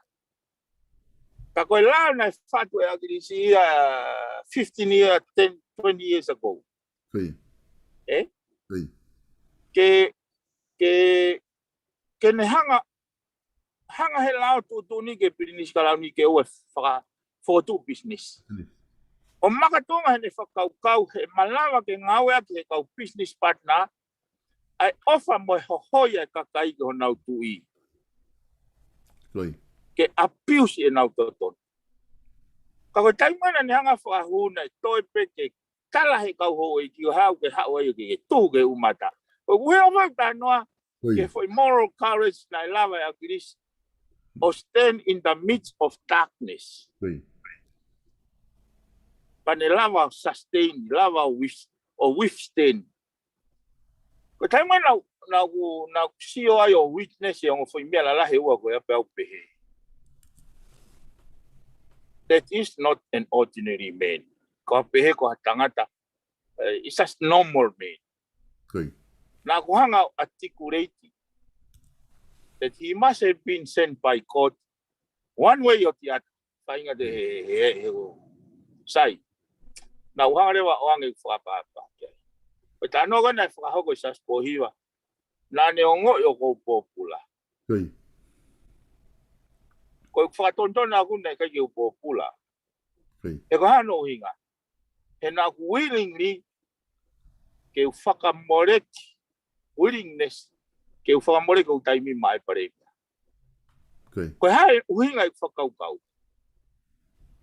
Ka koe la na fatu e agrisi 15 years, 10, 20 years ago. Oi. Eh? Oi. Ke ne hanga he lao tu ni ke pirinis kalau ni ke o fa photo business. O makatonga he whakau he malawa ke ngawe ke kau business partner ai offer mo hohoia ka kai ko nau tui. Oi. Ke abuse e nau toton. Ka ko taimana ni hanga whahuna toi peke kala he kau ho i ki hau ke hau ai ke tu ke umata. O we over ta noa ke for moral courage na lava ya Chris or stand in the midst of darkness. Oi. But the lava sustain, lava withstand. Ko taima na sio ayo witness yang foi mela la he wa ko ya pe pehe. That is not an ordinary man. Ko pehe ko tangata it's just normal man. Oi. Na ko hanga articulate that he must have been sent by God one way or the other. Painga de sai. Na uhanga rewa oange whakapapa. But I know when I whakahoko sas pohiwa. Na neongo yo ko popula. Oi. Ko whakatontona aku nei kai yo popula. Oi. E ko hano hinga. He na willingly ke whakamoreki. Willingness ke whakamoreki o taimi mai paremia. Oi. Ko hae uhinga i whakaukau.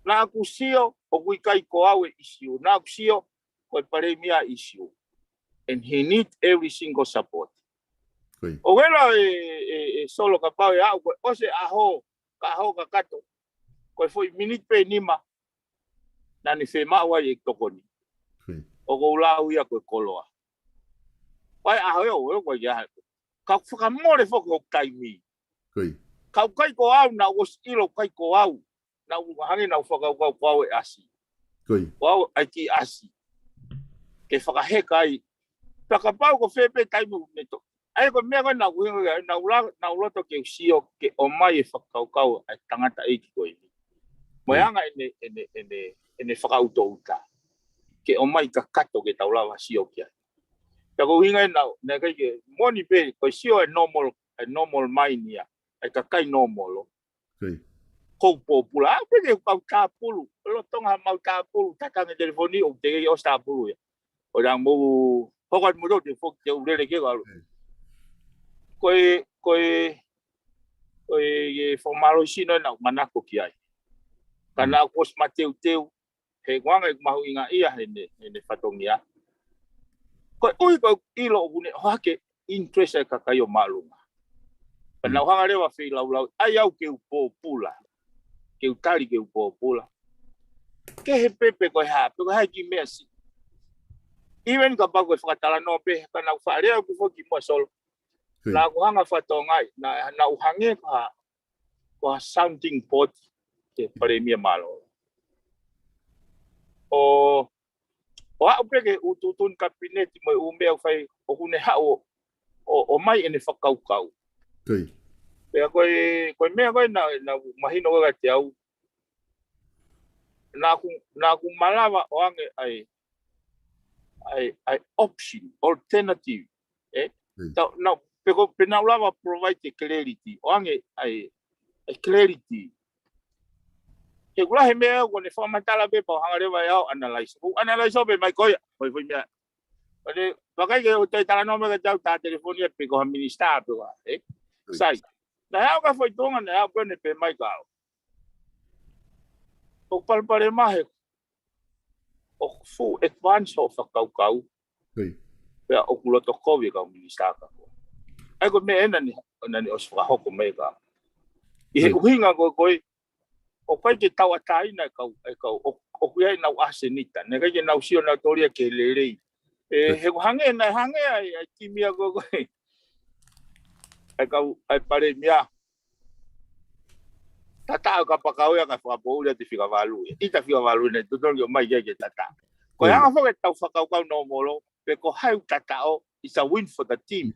Na aku sio o kui kai ko au e isiu. Na aku sio ko e paremia isiu. And he needs every single support. Oi. O wela solo ka pau e au ko ose aho ka kato. Ko foi minute pe nima. Na ni fe ma wa e tokoni. Oi. O ko lau ia ko koloa. Pai aho yo ko ya. Ka fuka more fo ko taimi. Oi. Ka kai ko au na o stilo kai ko au. Na hangi na whakau kau e asi. Oi. Wau ai ki asi. Ke whakaheka ai. Whakapau ko whepe taimu neto. Ai ko mea koe na kuhinga na uloto ke usio ke o mai e whakau ai tangata eiki koe. Moyanga ene whakauto uta. Ke o mai ka kato ke taulawa sio kia. Ka kuhinga na kai ke moni pe ko sio e normal mind ia. Ai ka kai normal. Oi. Ko popula pe ko ka pulu lo tonga mau ka pulu tatanga telefoni o te o sta pulu ya o dang mo ko mo do te fo te urele ke galo ko e formalo sino na manako ki ai kana ko smateu teu he wanga mahu inga ia he fatongia ko ui ko ilo une hake interest ka kayo maluma kana hanga rewa fe lau ai au ke popula ke utari ke upopola ke he pepe ko ha pe ko ha ki mesi even ka ba ko whakatala no pe kana whaarea ku fo ki mo solo na ko hanga whatonga na uhange ka ko sounding pot ke premia malo o a pe ke ututun kabinet mo umbe fai o hune ha o mai ene whakaukau Oi. Pea koe mea koe na mahino koe te au. Na ku malawa o ange ai option, alternative. Na pena ulawa provide clarity. O ange ai clarity. Ke kula he mea koe ne whamatala pe pa hanga rewa iau analyze. O analyze o pe mai koe. Koe mea. Kone pakai ke o te tala nome ka tau ta telefonia pe ko ha minister pe wa. Sai. Na hau ka foi tonga na hau kone pe mai kao. O palpare mahe. O fu advance o whakau. Pea o kuloto kovi ka o ministaka. Ai ko me ena ni o whakahoko me ka. I he uhinga koe o kai ke tau atai na kau o kuia na asenita. Ne kai ke na usio na toria ke lerei. He hange ai kimia koe. Ai pare mia. Tata ka pakau ya ka whakapou rea te whikavalu. Ita whikavalu ne tutongi o mai ke tata. Ko hanga whake tau whakau no molo, pe ko hau tata o, it's a win for the team.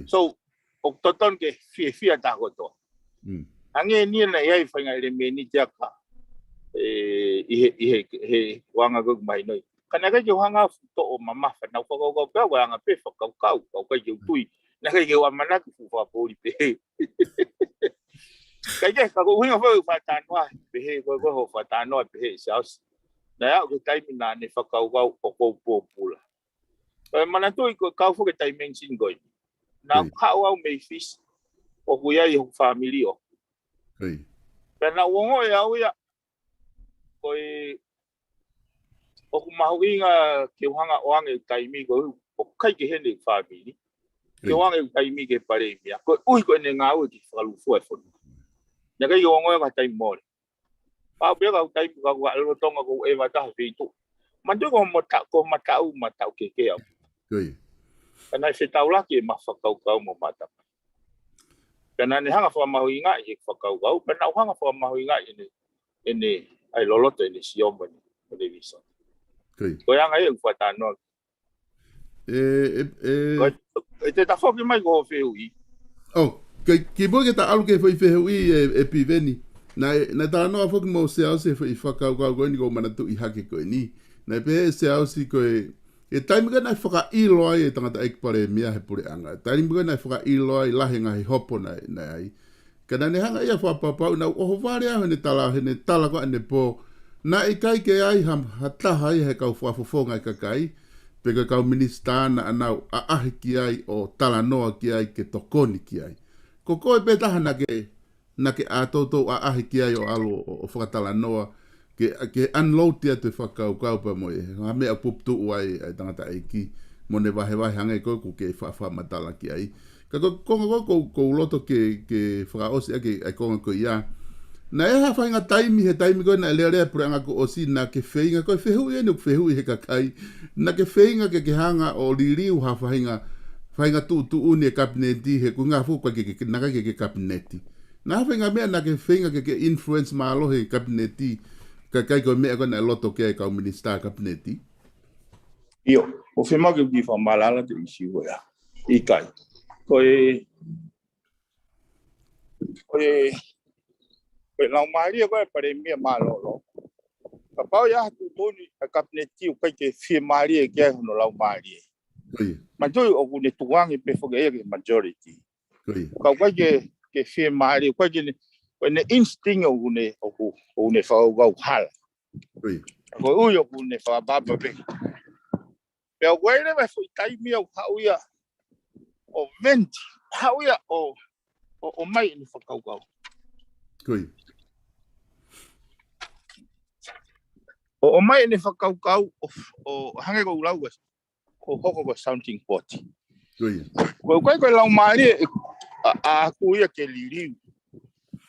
So, o toton ke fia ta ko to ange ni na ia fa ngai le meni jaka he wanga go mai noi kana ka jo hanga to o mama fa na ko go pe wanga pe fa ka ka jo tui na ka jo amana ku fa poli pe ka je ka go hinga fa ta no pe he go fa ta no pe he sa na ya go tai mina ne fa ka go ko pula mana tu ko ka fu ke tai men sin go na ka wa me fish o ku ya yo family o na wongo ya koi o mahuinga ke hanga oange taimi ko o kai ke hene family ke oange taimi ke pare mia ko ui ko ne ngau ki falu fu e fon na kai o ngo ga taimi mo pa be ga taimi ga ga lo tonga ko e va ta fi tu man tu ko mata ke ke au koi kana se taula ke ma fa ka mo mata kana ne hanga fa mahuinga e fa ka ga kana hanga fa mahuinga ene ai loloto ni sio mo ni viso ko yang ai fa ta no te ta fo ki mai go fe ui ke bo ke ta alu ke foi fe ui e piveni na ta no fo ki mo se au se foi fa ka go ni go mana tu i hake ko ni na pe se au si ko e taimi ga na fa i loi e tanga ta ek pare mia he pure anga taimi ga na fa i loi la hinga hi hopo na ai kana ne hanga ia fa papa na o vare a ne tala ko ne po na i kai ke ai ham hata hai he ka fa fonga ka kai pe ka minister na a ki ai o tala noa ki ai ke tokoni ki ai ko pe ta na ke a to a ki ai o alo o fa tala noa ke unload tia te fa ka pa mo e ha me a pup tu ai tanga ta ki mo ne va hanga ko ke fa matala ki ai ka ko loto ke fra os ke ko ia na e ha fainga taimi he taimi ko na le pranga ko osi na ke feinga ko fehu e no fehu he ka kai na ke feinga ke hanga o liriu ha fainga tu une kabineti he ku nga fu ko ke na ke kabineti na fainga me na ke feinga ke influence malo he kabineti ka kai ko me ko na loto ke ka minister kabineti io o fema ke di fa malala te isi wo ya i kai Koe lau maria koe pare mia malolo. Ka pau ya tu toni a kapneti o kai ke fie maria ke no lau maria. Ma toi o kune tuangi pe foge e majority. Ka koe ke fie maria koe ke ne instinct o kune fa o gau hala. Koe ui o kune fa baba pe. Pe o koe ne me foi taimi au hauia o vent hauia o mai ni whakaukau. Kui. O mai ni whakaukau o hange ko ulau ko hoko ko sounding pot. Kui. Koe lau maari a kuia ke liriu.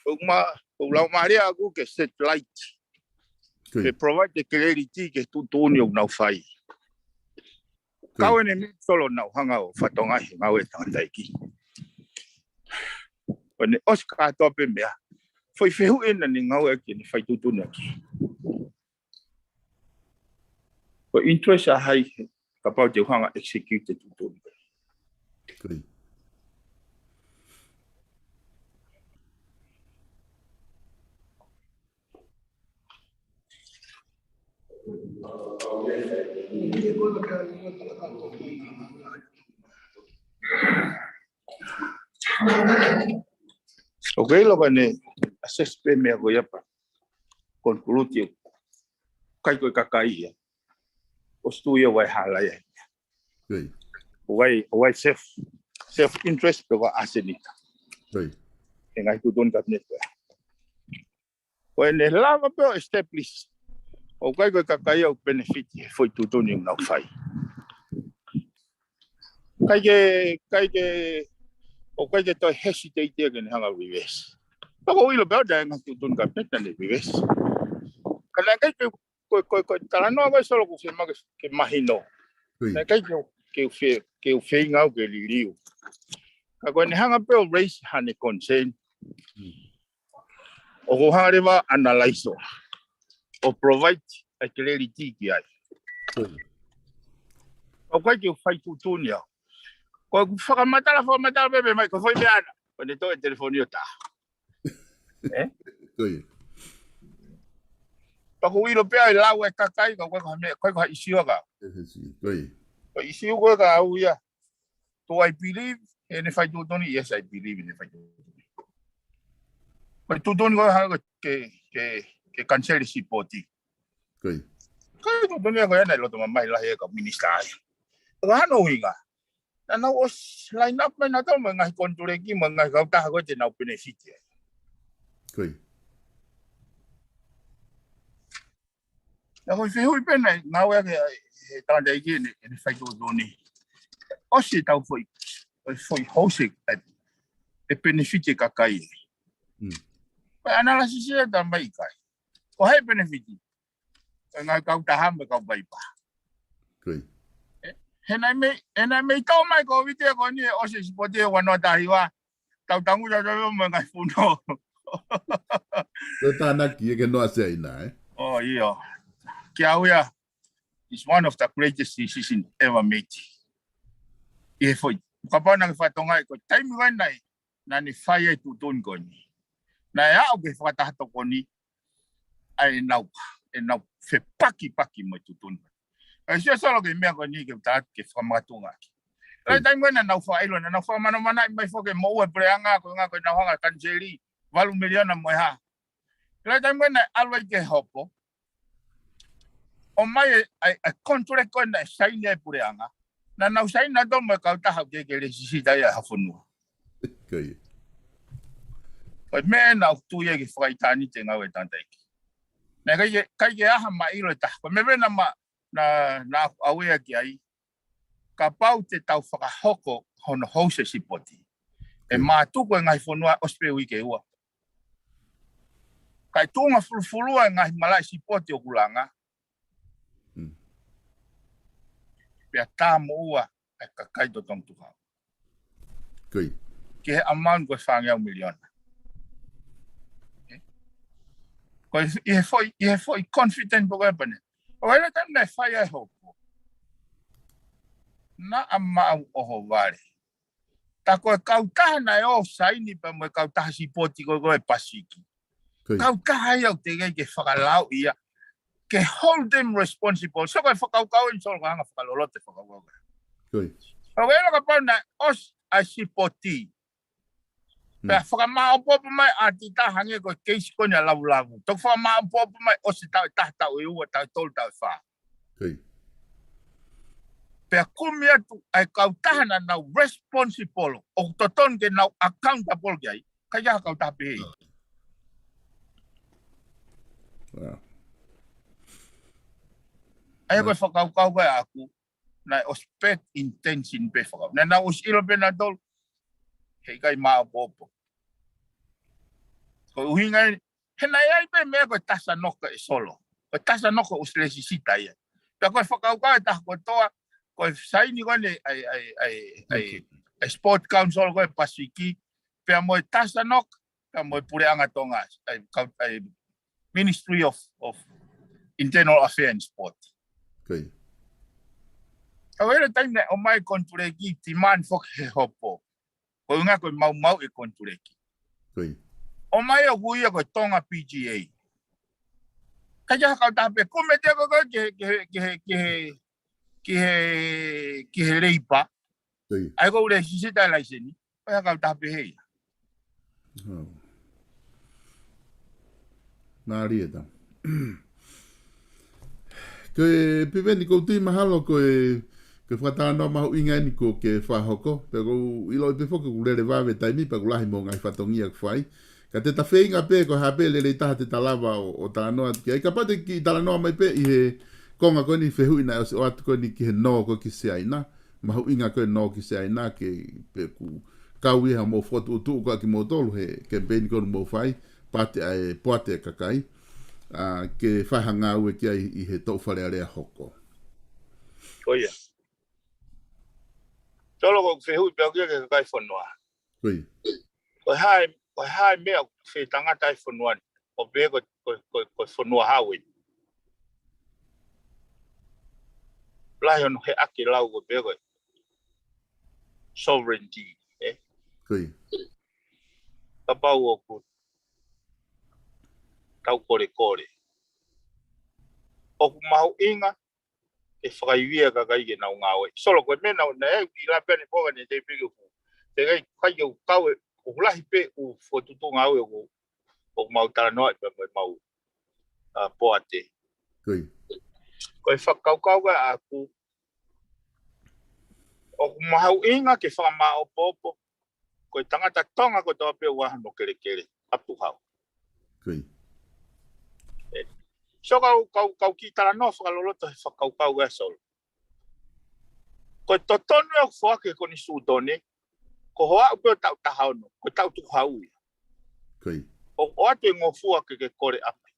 Ko lau maari a ku ke satellite. Ke provide the clarity ke tutuni o nau whai. Kau ene mi solo nau hanga o whatonga he ngau e tangandaiki. O ne oska tope mea. Foi fehu ena ni ngau e ki ni whai tutuna ki. Ko interest a hai ka pau te hanga execute tutuna. Kuri. Okay, lo bane assessment me go yapa. Conclude kai ko kakai. O studio vai hala ya. Kui. Vai self interest ko asenita. Kui. Engai tu don cabinet. When the lava bill established, o kai ko kakai o benefit foi tu don ni na fai. Kai ke o kai ke to hesitate ke ni hanga vives. Ko ilo bel da ngai tu don cabinet ni vives. Kana kai ko talano vai solo ko firma ke mahino. Na kai ke o fe ngau ke liriu. Ka ko ni hanga bill raise hane concern. O ko hanga va analyze o provide a clarity ki ai. O kai ke fai tutunia. Ko whakamatala bebe mai, ko whoi meana. Ko ne tō e telefoni o tā. Koe. Pako wiro pia I lau e kakai, ko koe isiwa ka. Koe. Ko isiwa koe ka au ia. Do I believe in if I do Tony? Yes, I believe in if I do Tony. But to Tony ko ha ke cancel si poti. Koe. Ko to Tony ko yana lo to mai la he ka minister. Ko hano winga. Na no os line up na to mga konture ki mga ka ta ko te na benefit. Koe. Na ko fi hui pena na wa ke ta dai ki ni if I do Tony. O si tau foi hosik e benefit ka kai. Pa analysis ia ta mai kai. Ko hai benefit. Nga kau taham kau bai pa. Koe. Hena me tau mai ko vite ko ni o se spoti wa no ta hiwa. Tau tangu ja jo mo ngai funo. Ko ta na ki ke no ase ina Oh iyo. Kia uia is one of the greatest decisions ever made. E foi. Kapana ke fatonga ko time wan nai na ni fire tu ton ko ni. Na ya o ke fata to ko ni. Ai nau fe paki mo tu ton. Ai sia solo ke me ko ni ke ta ke famatunga. Ai time wan na fa ilo na fa mana mai fo ke mo e preanga ko nga ko na hanga kanjeli valu miliona mo ha. Ai time wan alwa ke hopo. O mai ai contract ko na sai ne preanga. Na nau sai na do mo ka ta ha ke le si ta ya ha funu. Koe. Ko me na tu ye ke fai tani te nga we tantai. Na kai ke aha mai ilo ta. Ko me na ma na awe ki ai. Ka pau te tau whakahoko hono hose si poti. E mā tuku e ngai whanua ospe ui ke ua. Kai tūnga fulufulua e ngai malai si poti o kulanga. Pea tā mo ua e kakai to tong tukau. Koe. Ke he amount koe whangeau miliona. Koe i he foi confident po koe pane. O hele tam nei whai ai hopo. Na amau oho ware. Ta koe kautaha na e o saini pa mo e kautaha si poti koe pasiki. Kautaha i au te gai ke whakalau ia. Ke hold them responsible. So koe whakaukau in solo hanga whakalolote whakakau. Koe. O wera ka pau na os a si poti. Pea whakamao popo mai a ti ta hange koe keisi koe ni lavu. Tok whakamao popo mai o si tau tahtau e ua tau tolu tau wha. Koe. Pea kumi atu ai kautaha na nau responsible. O toton ke nau accountable ki ai. Kai aha kautaha pehe. Wow. Ai koe whakaukau koe aku. Na ospect intention pe whakau. Na nau usilo pe na tolu. Hei kai maa popo. Ko uhinga hena ai pe mea koe tasa noka e solo. Koe tasa noka uslesi sita ia. Pea koe whakaukau e taha koe toa. Koe saini koe ne ai sport council koe pasiki. Pea moe tasa noka. Pea moe pureanga tonga. Ai Ministry of Internal Affairs and Sport. Koe. Au ere taime o mai kontureki ti man fok he hopo. Ko nga ko mau e kontureki. Koe. O mai o guia ko tonga PGA. Kaja ka ta pe ko me te ko ke reipa. Koe. Ai ko le sisita la iseni. Ka ka ta pe he. Nāri e tā. Koe piveni kou tui mahalo koe whatanoa mahu inga ni ko ke whahoko. Pea kou ilo i pefoke ku lere wawe taimi pa ku lahi mo ngai whatongia ku whai. Ka te tawhenga pe ko hape lere taha te talawa o talanoa ki ai. Ka pate ki talanoa mai pe i he konga koe ni whehui na o atu koe ni ki he no koe ki se aina. Mahu inga koe no ki se aina ke pe ku kau iha mo fotu utu koe ki mo tolu he kempeni koe mo whai. Pate ai poate kakai. Ke whahanga ue ki ai i he tau whare area hoko. Koia. Tolo ko whehui pia kia ke kakai whanua. Koi. Koe hai mea whe tangata i whanua ni. O pia ko whanua hawe. Lahi ono he aki lau ko pia koe. sovereignty. Kui. Kapau o ku tau kore. O ku mau inga e whakaiwia ka kai ke nau ngawe. Solo koe mena o na i la pene poka ni te piki ku. Te kai kai ke kau e o lahi pe u fotutu ngawe o mau tala noa pe mau poate. Kui. Koe whakau ka aku o ku mahau inga ke whakamao popo. Koe tangata tonga ko toa pe waha no kere apu hau. Kui. So kau ki tala no whakaloloto he whakau ga solo. Koe totonu e o whake ko ni sūtone, ko hoa upe o tau tahau no, ko tau tuku hau ia. Kui. O atu e ngofua ke kore apai.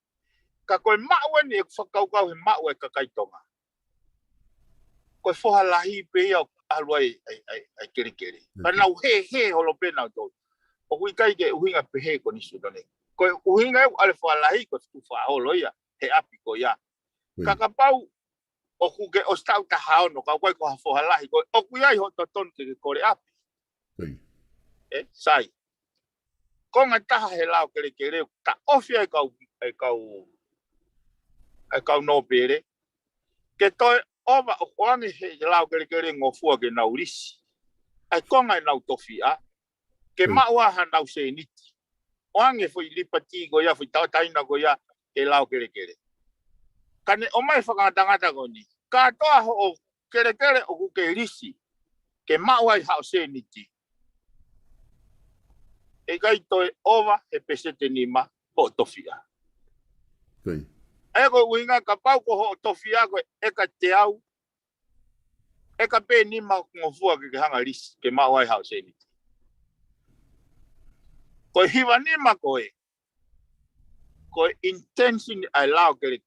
Ka koe maue ni e whakau he maue ka kaitonga. Koe whoha lahi pe ia alua ai kere. Panau he holo pena o tō. O kui kai ke uhinga pe he ko ni sūtone. Koe uhinga e ale whoha lahi ko tu wha holo ia. He api ko ia. Kakapau o kuke o stau tahao no ka koe ko hafo halahi ko o kuia i hoto ton ke kore api. Sai. Ko nga taha he lao kere ta ofia e kau no pere. Ke toi ova o koange he lao kere ngofua ke nau risi. Ai konga e nau tofia. Ke maua ha nau se niti. Oange foi lipati ko ia foi taina ko ia e lao kere. Kane o mai whakatangata ko ni. Ka toa ho o kere o kuke risi. Ke maua i hao se niti. E kai toi ova e pesete nima ho tofia. Kui. E ko uinga ka pau ko ho tofia ko e ka te au. E ka pe nima ngofua ke hanga risi. Ke maua i hao se niti. Ko hiwa nima koe. Ko intention ai lao kere.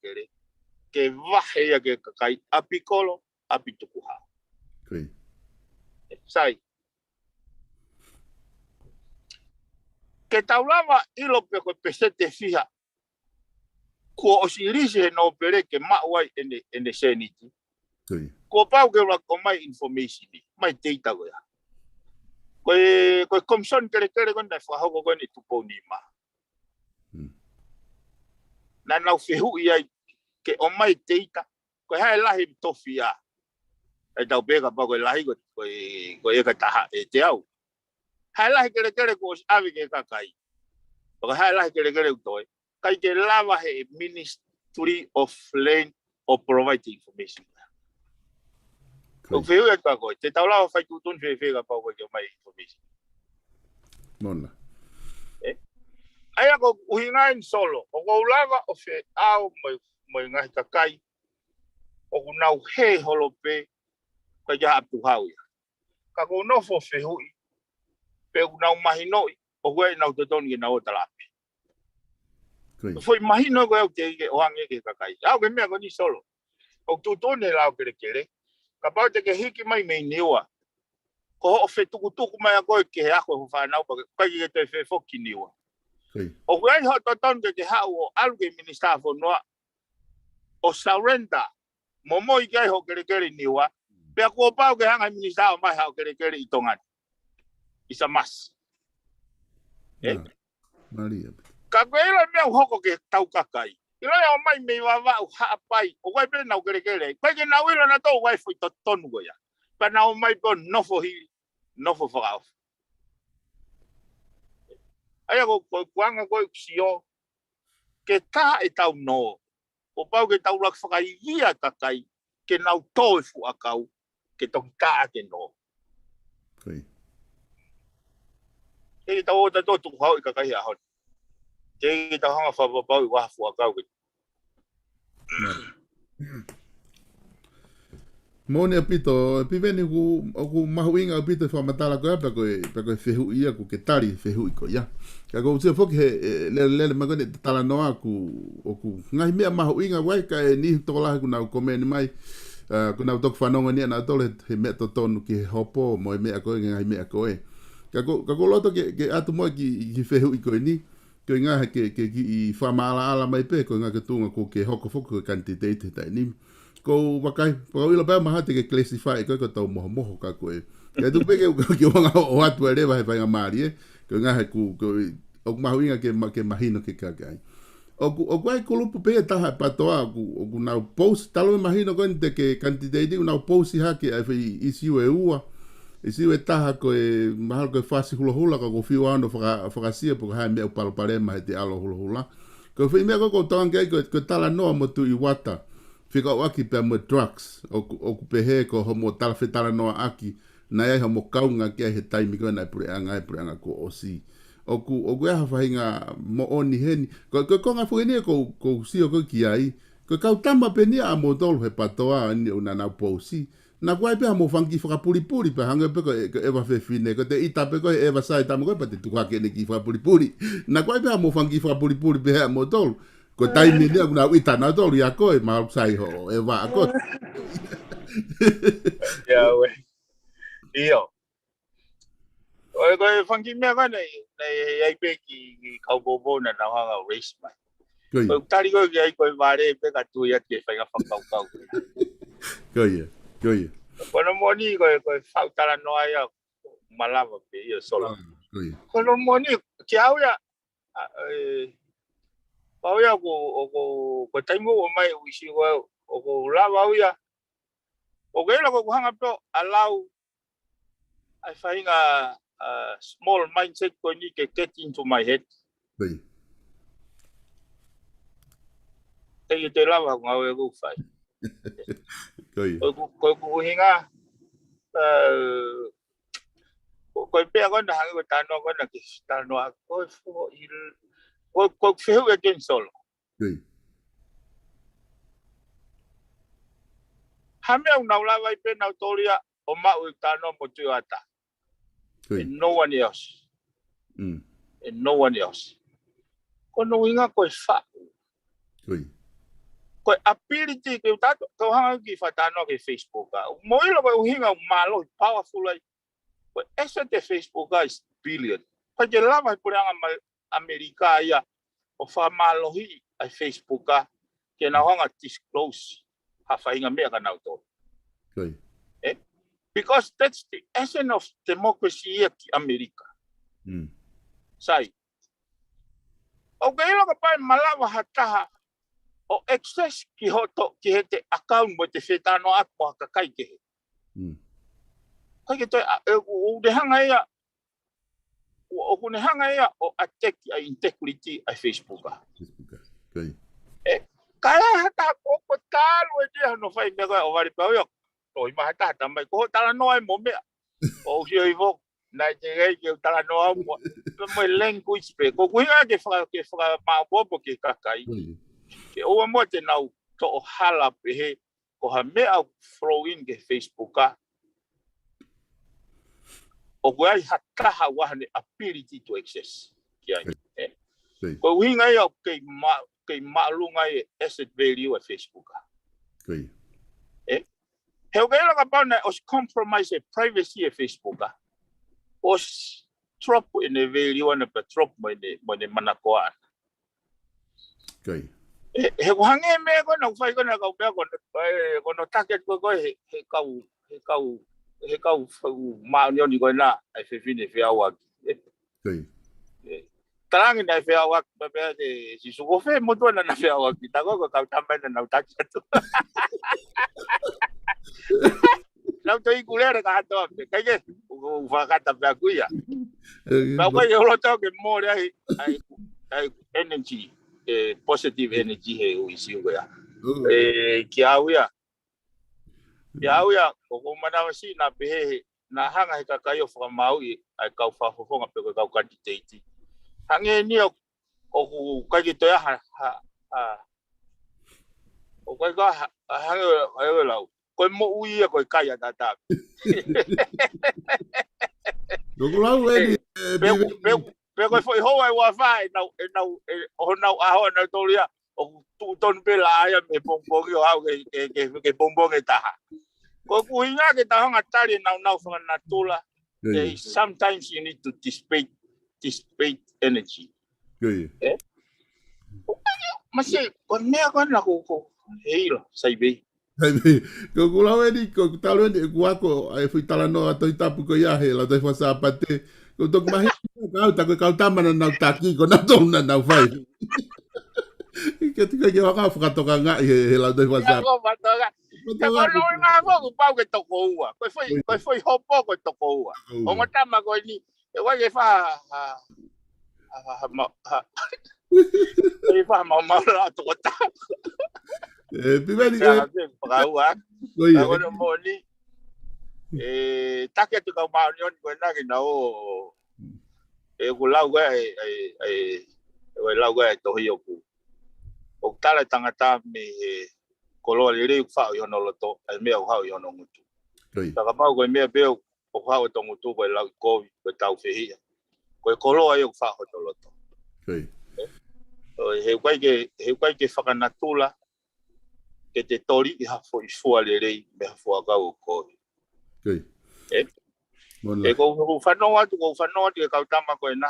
Ke wahe ia ke kakai api kolo, api tukuha. Kui. Sai. Ke taulawa ilo pe koe pesete fiha. Ko osirisi he no pere ke mauai ene seniti. Kui. Ko pau ke ura ko mai information ni. Mai data ko ya. Koe komson kere konda whahoko koe ni tupo ni ma. Na nau whihu iai ke o mai teita, koe hae lahi tofia. E tau peka pa koe lahi koe eka taha e te au. Hae lahi kere ko os awi ke kakai. Koe hae lahi kere utoi. Kai ke lava he Ministry of Land or Provide Information. Koe whihu e ka koe. Te tau lawa whai tutun whewhega pa koe ke o mai information. Mona. Aia ko uhingain solo. O ko ulaga o fe au mai ngahi kakai. O ku nau he holope ka jaha atu hau ia. Ka ko nofo fe hui. Pe ku nau mahinoi. O kue nau totoni ke nau talapi. Foi mahino ko au te ike ohange ke kakai. Au ke mea ko ni solo. O tutone lau kere. Ka pau te ke hiki mai mei niwa. Ko ho fe tuku mai a koe ke he ako hu whanau. Kai ke te fe foki niwa. O kue ho toton ke hau o alu ke minister fo noa o surrender momo i kai ho kere niwa pe ko pau ke hanga minister o mai hau kere i tongan isa mas Maria ka koe me hoko ke tau kakai ilo o mai me wa o ha pai o kue pe na kere kai ke na wilo na to wai foi toton go ya pa na o mai po nofo fo Aia ko kuanga ko sio ke ta e tau no. O pau ke tau lak whakai ia kakai ke nau tō fu akau ke toki ta ke no. Kui. Ke tau o tato tuku hau i kakai a hon. Ke tau hanga whapapau i waha fu akau ke. Mone apito, piveni ku mahuinga apito whamatala koe pa koe whehu ia ku ke tari whehu i ko ia. Ka kou tia whoki he lele magone tala noa ku ngahi mea mahuinga wai ka e nihi toko lahi ku nau komeni mai ku nau toku whanonga nia na tole he mea to tonu ki he hopo mo e mea koe ngahi mea koe. Ka kou loto ke atu moe ki whehu i koe ni koe ngaha ke i whamaala ala mai pe koe ngaha ke tunga ku ke hoko whoki koe kantiteite tai nimi. Ko wakai, pakau ilo pēr maha te ke classify koe ko tau moho ka koe Ya tu pe que van o atu ele vai vai amari, que nga ku o mahuinga que imagino que ai. O quai kulupu pe taha patoa o na post talo imagino que cantidade na post ha que ai isi e ua. Isi e taha ko e mahal ko fasi hula hula ko fiu ano fakasia porque ha me o palo parema te alo hula hula. Ko fi me ko tanga ko tala no mo tu iwata. Fika o aki pe mo drugs o pe he ko homo tala fetala no aki na ia homo kaunga ke he taimi ko na pure anga ko osi. O ku ha fainga mo oni heni ko nga fu ni ko si o ko ki ai ko ka tama pe ni a mo dol he patoa ni una na posi na ko ai pe mo fangi fra puri pe hanga pe ko eva fe fine ko te ita pe ko eva sai tamo ko pe tu ka ke ni ki fra puri na ko ai pe mo fangi fra puri pe mo dol ko taimi ni una ita na dol ya ko ma sai ho eva ko ya we io ko fangi me ga nei ai pe ki ka bobo na na ha race mai ko tari ko ai ko vare pe ka tu ya ke fa ga fa ka Ko ia. Kono moni ko falta no ai malava pe io solo. Kono moni ki au ya au ya ko taimo o mai u si ko lava au ya. O ke la ko hanga pe allow I find a small mindset ko ni ke get into my head. Te lava ko au ko fai. Ko hinga ko pe ko na ko tano ko na ki tano ko feu again solo hame una lava pe na autoria o ma u tano mo tu ata and no one else and no one else ko no hinga ko fa ko ability ke tato ko hanga ki fatano ke Facebook mo ilo ko hinga malo powerful like ko ese de Facebook is billion ko je lava por America ya o fa malo hi a Facebook ke na hanga disclose ha fa hinga me kana auto because that's the essence of democracy in America sai o ke ilo ko pa malava hataha o excess ki hoto ki hete account mo te fetano ako ka kai ke kai ke to o de hanga ia o kune hanga ia o attack a integrity a Facebook kaya hata ko talo e dia no fai mega o vari pa yo o ima hata mai ko tala no ai mo me o si ivo na je ke tala no mo language pe ko kuinga ke fra ma bobo ke kakai ke o mo te nau to hala pe he ko ha mea throw in ke Facebook o wai hataha wahane ability to access kia ko winga ya ke malunga asset value a Facebook he o ke la ka na os compromise privacy a Facebook os drop in the value na drop mo ne manakoa he ko hange me ko na fai ko na ka pe ko no target ko he kau ma ni ko na ai fe fine fe awa tarang na fe awa pe de si su ko fe mo to na fe awa ki ta ko ka tambe na ta tu na to i kulere ka to ka ke u fa ka ta pe ku ya ba ko yo lo to ke mo ai energy positive energy he o isi o ya ki au ya ko mana si na pe na hanga ka kayo fra mau ai ka fa fo nga pe ka quantity hange ni o ka ki to ya o ka hange ai la ko mo ui ko ka ya data lo ko e pe ko foi ho ai wa vai na o na a ho na to lia o tu ton pe la ya me pompo yo ha ke pompo ke ta ko kuinga ke ta hanga tari na from natula sometimes you need to dissipate energy mas ko me ko na ko hilo sai be Ko kula ni ko talo ni ko ako ai fui tala no ato tapu ko ia he la te fa sa pate ko tok mahi ka tama na taki ko na to na fai que tu que waka fa to ka nga he la te fa sa Ako matoga. Ka ko no nga mo ko pau ke to ko ua. Ko foi hopo ko to ko ua. O ngota ma ko ni e wa ke fa e fa ma la to ta. Piveni Ya ke pa ua. Ka no mo ni take tu ka ma ni ko na ke na o e ko lau ga e lau ga to hioku. O tala tangata me kolo le re fa yo no loto e me o ha yo no mutu ta ka mau ko me be o ha o to mutu ko la ko tau fe ko kolo ai o fa o to loto he kwai ke fa kana tula ke te tori i ha fo i fo le re me ha fo ga o ko e ko fa no atu ka tama ko na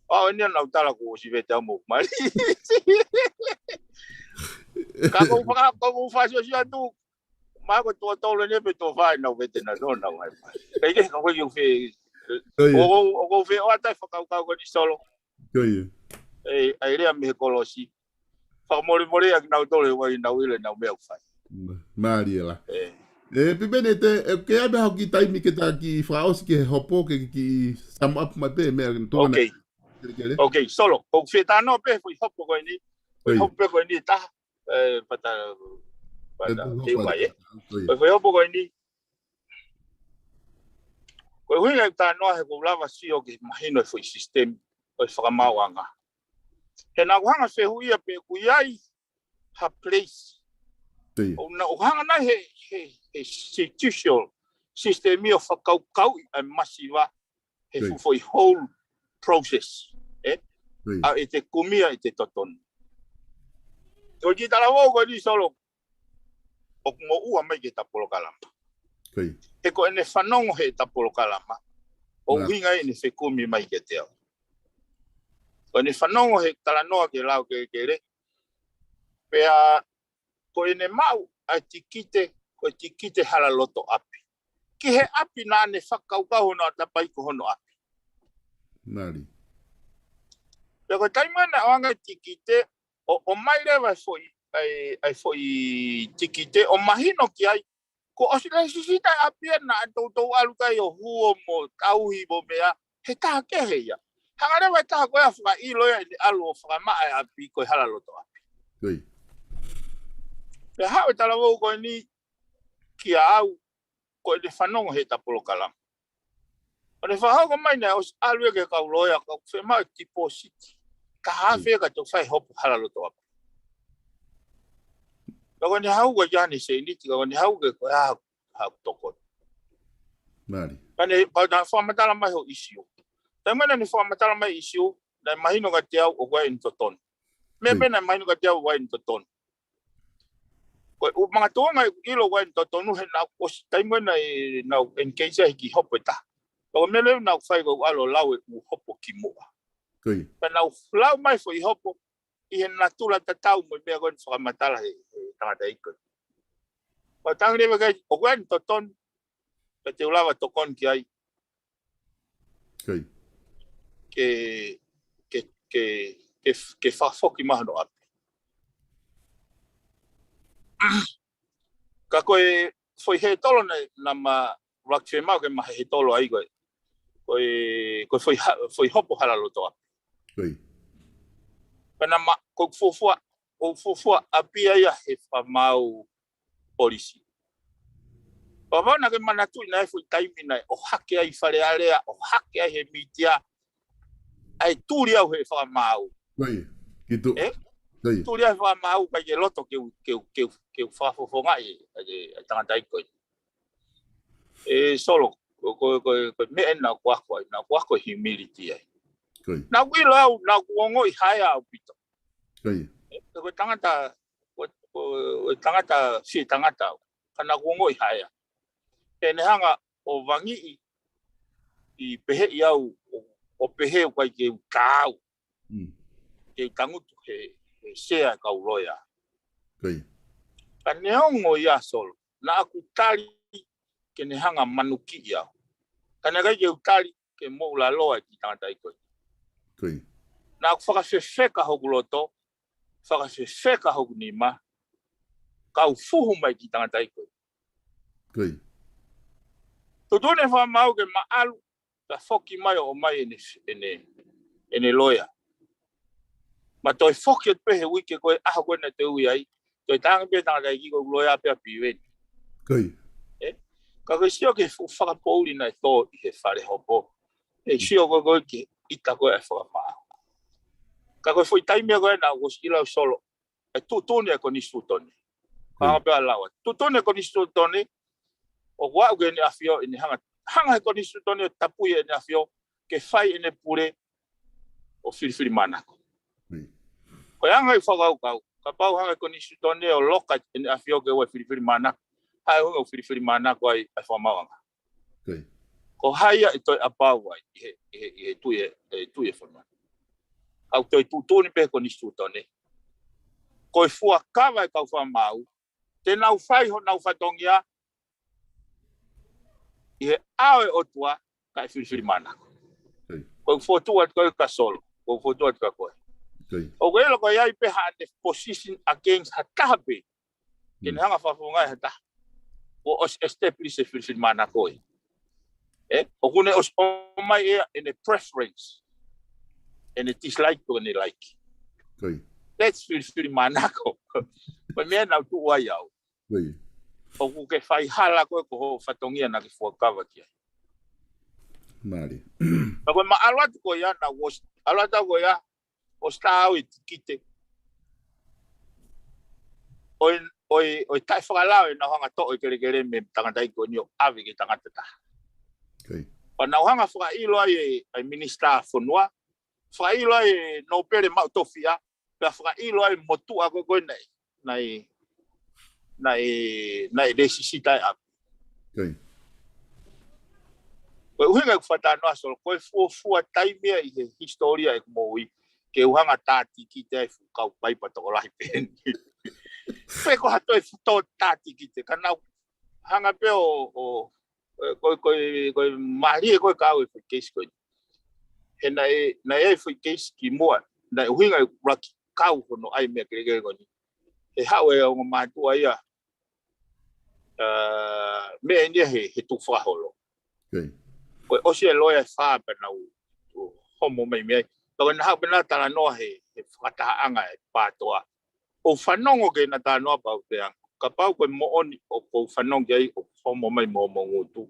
o ni na utala ko si vete amo mari ka ko fa so si atu ma ko to le ne pe to fa na vete na no na mai pe ke ko yo fe o fe o ata fa ka ko ni solo ai re me ko si fa mori ak na to le wa na wile na me fa mari la pe benete ke abe ha ki taimi ke ta ki fa os ke hopo ke ki sam up ma pe me to na Okay, solo. O feta no pe foi hopo ko ni. Foi hopo ko ni ta pata te vai. Foi hopo ko ni. Ko hui ta no he ko lava si o ke imagino foi sistema o famawanga. He na wanga se hui pe ku yai ha place. O na wanga na he institutional system o fakau e masiva he foi whole process a te kumia te toton ko ki tala wo ko di solo o mo u mai ke tapolo kalama e ko ene fanongo he tapolo kalama o winga ene fe kumi mai ke te ko ene fanongo he tala no ke lau ke re pe a ko ene mau a tikite hala loto api ki he api na ne fakau ka hono tapai ko hono api Nari. Pero taima na wanga tikite o mai leva foi tikite o mahino ki ai ko osila sisita apia na to alu kai o huo mo tauhi bo mea he ta ke he ya hangare wa ta ko afa i lo ya alu fa ma api ko hala loto api Oi. le ha ta lo ko ni ki au ko de fanong he ta polo kala o le fa ko mai na os alu ke ka lo ya ko fe ma deposit ka ha fe ka to fai hop hala loto api ko ni hau ga jani se ni ti ko ni hau ke ko ha to ko Mari. Kane pa na fa matala mai ho issue. Tamana ni fa matala mai issue na mahino ka te o ko in toton. Me na mahino ka te o in toton. Ko o mga to mai ilo ko in toton no na ko tamana na en case ki hopeta. Ko me le na fa ko alo lawe u hopo ki mo. Koi. Pa na lau mai fo i hopo i en natula tatau mo me ko fa matala he tangata iko. Ko tangre me ka o ko in toton te ulava tokon ki ai ke fa foki mahano api ka koe foi he tolo na ma rakse mau ke ma he tolo ai koe foi hopo hala loto api pana ma ko fofua api ai he fa mau polisi Papa na ke manatu na fu taimi na o hake ai fare area o hake ai he media ai turia o he fa mau. Oi. Gitu. Turia fa mau pa ke loto ke fa fo ngai ai tanga dai ko. Solo ko me na kwa humility ai. Na wi lo na ngo I haya o pito. Ko tanga ta si tanga ta kana ngo I haya. Ene hanga o vangi I pehe iau o pehe o kai ke kau ke kangutu he sea ka uroia Koi. Ka neongo ia solo. Na aku tali ke ne hanga manuki ia. Ka ne kai ke utali ke mo la loa ki tangata i koe. Koi. Na aku whakawhewheka hoku loto, whakawhewheka hoku nima, kau fuhu mai ki tangata i koe. Koi. Tutone wha mau ke maalu, ka whoki mai o mai ene loia. Ma toi whoki at pehe wike koe aho koe na te ui ai, toi tanga pe tangata i ki koe loia pe a piweni. Koi. Ka koe sio ke whakapouri na tō i he whare hopo. E sio koe ke ita koe e whakamaa. Ka koe whai taimia koe na kos ilau solo. E tutone e koni stutone. Ka hanga pia lawa. Tutone e koni stutone. O wau ke ne afio i ne hanga. Hanga e koni stutone o tapui e ne afio. Ke whai e ne pure o whiriwhiri manako. Koe hanga i whakau kau. Ka pau hanga e koni stutone o loka e ne afio ke ua whiriwhiri manako. Hai hunga o whiriwhiri manako ai whamawanga. Ko haia i toi apau ai. I he tuie whanau. Au toi tutone pe koni stutone. Koe fua kawa e kau whamau. Te nau whai ho nau whatongia. I he awe o tua ka e whiriwhiri manako. Koe whotua koe ka solo. Koe whotua ka koe. O koe elo koe iai pe haane position against hatahape. Kene hanga whawhungai hataha. O os establish e whiriwhiri manako e. O kune os o mai ea in a preference. And it is like to ne like. Let's whiriwhiri manako. Koe mea nau tu wai au. O kuke whai hala koe ko ho whatongia na ki fuakawa kia. Mari. Ma koe ma alwatu koe ia na was. Alwatu koe ia. O stau i tikite. Oi tai whakalao e na hanga to i kere me tangata i koe ni o awi ki tangata ta. Pa na hanga whakailo ai minister whanua. Whakailo ai no pere mau tofia. Pea whakailo ai motua koe nei. Nai resi sita e api. Koe uhinga ku whatanoa solo. Koe fua taimea i he historia e kumoui. Ke uhanga tāti ki te ai whukau paipa toko lahi pēni. Wheko hato e whuto tāti ki te. Ka nau hanga pe o koe mahi e koe kau e whakeisi koe. He nai e whakeisi ki mua. Nai uhinga e raki kau hono ai mea kere koe ni. He hau e o ngā mātua ia. Mea inia he tuwhaholo. Koe osi e loia e whāpa nau homo mai mea. Koe na hau pena tala noa he whakataanga e pātoa. O whanongo ke na tala noa pau te anga. Ka pau koe mooni o kou whanongi ai o homo mai mo ngutu.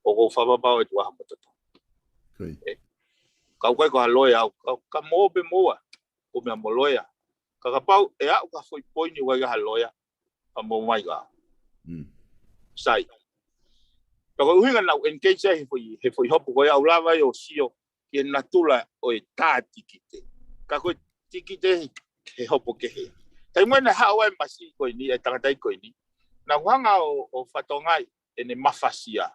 O kou whapapau e tuaha matoto. Kau koe ko ha loia au. Ka mo pe moa. Ko mea mo loia. Ka pau e au ka whoi poini wai ka ha loia. Ka mo mai ka. Sai. Ka koe uhinga nau engage he whoi hopo koe au lawa o sio. Ke natula o e tā tikite. Ka koe tikite he hopo ke he. Tai mwena hawa e masi koe ni, e tangatai koe ni. Na wanga o whatongai e ne mawhasia.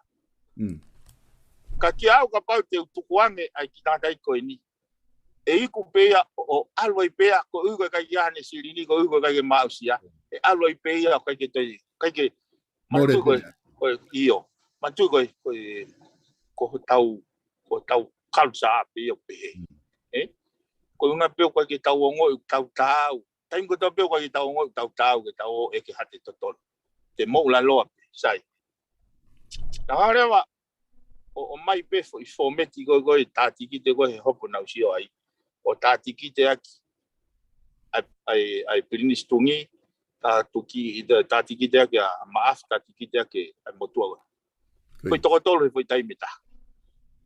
Ka ki au ka pau te utukuange ai ki tangatai koe ni. E iku pēia o alwai pēia ko ugo kai iane sirini, ko ugo kai ke mausia. E alwai pēia o kai ke toi, kai ke matu koe iyo. Matu koe ko tau kalsa api o pehe. Ko unga peo koe ke tau ongo i tau. Taim ko tau peo koe ke tau ongo i tau ke tau o eke hate totono. Te mou la loa pe, sai. Na harewa, o mai pe i fometi koe tātiki te koe he hopo nau sio ai. O tātiki te aki. Ai pirinis tungi, tātiki te aki a maaf, tātiki te aki ai motua koe. Koe toko tolu he koe taimeta.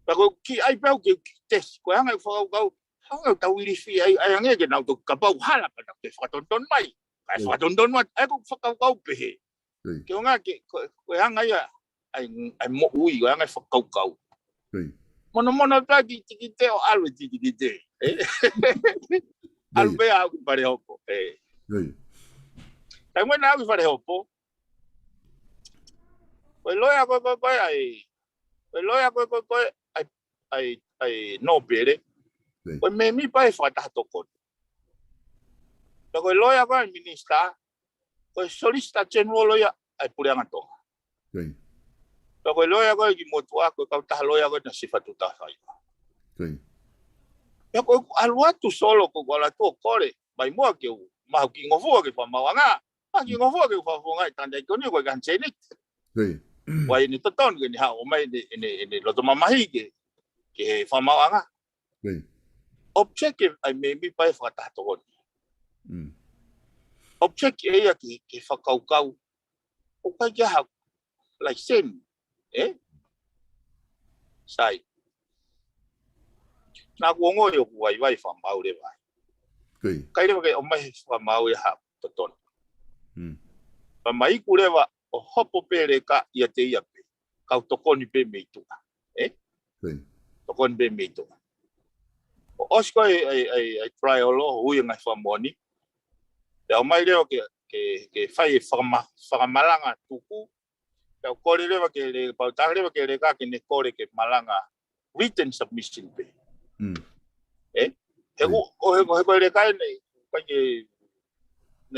Pako ki ai pau ke tes ko hanga whakau kau hanga tau irifi ai ange ke nau to kapau hala pa te whatonton mai kai whatonton mai ai ko whakau kau pehe ke nga ke ko hanga ia ai mo ui ko hanga whakau kau mono pa ki te o alu ki te alu pe au pare hopo tai mo na au pare hopo ko loia ko ai loia ko ai no pere. Koe me mi pai whatato koe. Koe loia koe minister, ko solista general loya ai pureanga to Kei. ko loya ko ki motua ko ka ta loya ko na sifatu ta fai Kei. ya ko alwatu solo ko la to kore mai mo ke ma ki ngofu ke fa mawanga ma ki ngofu ke fa fonga tanda ko ni ko kan cheni Kei. wai ni toton ke ni ha o mai ni lo to mamahi ke fa mawanga Kei. objective ai me mi pai fa ta to Mm. object e ia ke whakaukau o kai kia ha like sen sai nā kuongo i o kuwai wai whamau le wai Kei. kai rewa ke o mai whamau e ha totona pa mai ku rewa o hopo pere ka ia te ia pe kau tokoni pe meitua Kei. tokoni pe meitua o osko ai try o lo hui ngai whamoni te o mai rewa ke whai whakamalanga tuku te o kore rewa ke le pautang rewa ke le ka ke ne kore ke malanga written submission pe he ko le kai nei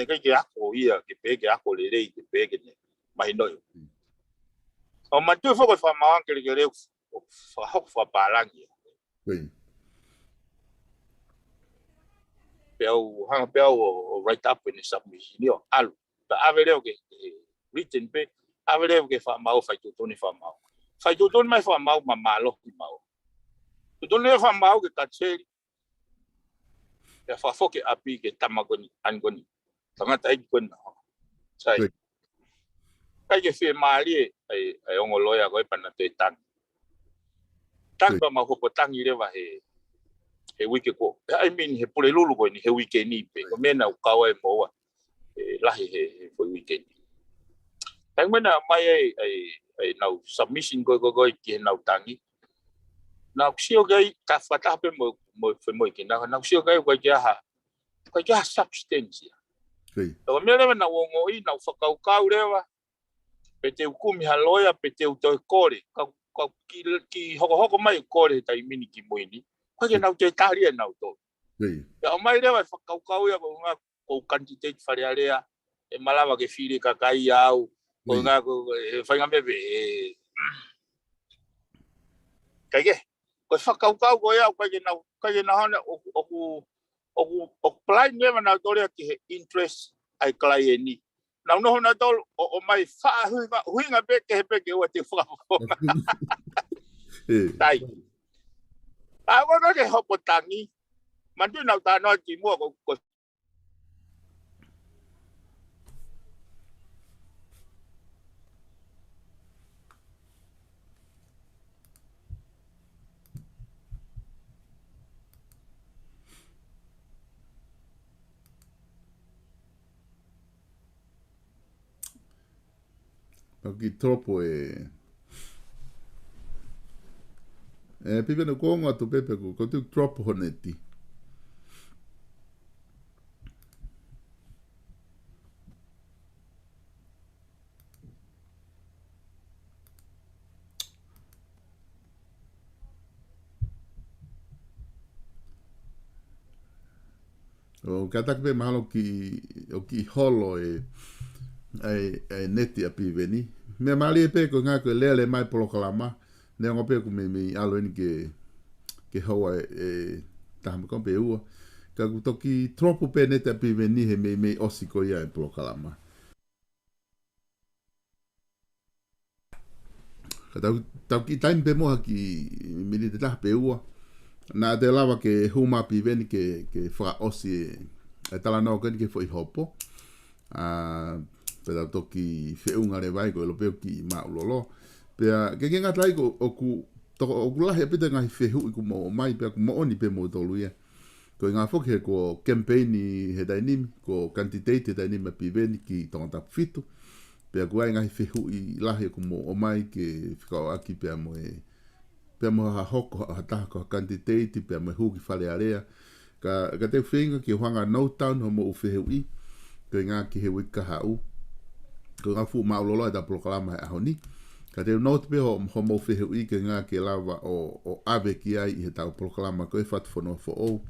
kai ke ako ia ke pe ke ako le rei ke pe ke ne mai noi o matu fo ko fa ma ke le fa hok fa palangi Peo hang peo o write up in submission yo alu ta avere ke written pe avere ke fa mau fa tu ni fa mai fa mau mamalo ki mau tu ni fa mau ke tache ya fa fo ke api ke tamagoni angoni tanga tai kon sai kai ke fe mali ai ongo loya ko pa na te tang ba ma ko tang ire va he wiki ko I mean he pule lulu ko ni he wiki ni pe ko mena ka wa mo wa la he fo wiki tang mena mai ai now submission ko ki now tangi now sio gai ka fata pe mo ki na sio gai ko ja substance o mena na wo i na fa ka rewa pe te ukumi haloya pe te uto kore ka ki hoko mai kore tai mini ki moini ko ke nau te tari nau to ya mai rewa whakaukau ia ko ngā ko candidate wharearea e malawa ke whiri ka kai au ko ngā ko whainga mepe kai ke ko whakaukau ko ia kai ke nau hana o plai newa nau torea ki he interest ai klai e ni nau noho na tol o mai wha huinga peke he peke ua te whakaukau tai Ako ke hopo tangi. Mantu nau tano ki mua ko. Aki tropo pipe no kongo atu pepe ko tu tropo honeti. O katak pe mahalo ki holo neti a piveni. Me mali pe ko ngā ko lele mai polokalama. Ne ngope ko me alo ni ke hawa tahama kompe ua. Ka toki tropo pe neti a piveni he me osiko ia e polokalama. Ka tau ki taim pe moha ki mili te taha pe ua. Na te lava ke huma piveni ke whaka osi e tala nao kani ke fwoi hopo. Pera toki whiunga re vai ko e lopeo ki maulolo. Pea ke ngatai ko oku lahi a pita ngahi whehu i ku mo mai pea ku mo oni pe mo tolu ia. Ko ngā whoki he ko campaigni he dainimi, ko candidate he dainimi a piveni ki tonga tapu fitu. Pea ku ai ngahi whehu i lahi ku mo o mai ke whikao aki pea mo pea mo ha hoko ha taha ko candidate pea mo huki whare area. Ka te whenga ki hoanga no town ho mo u whehu i. Ko ngā ki he wika hau. Ko ngā fu maulolo e ta proklama he ahoni. Ka te note pe ho mo whehu i ke ngā ke lava o ave ki ai i he tau proklama ko e whatu whanua fo ou.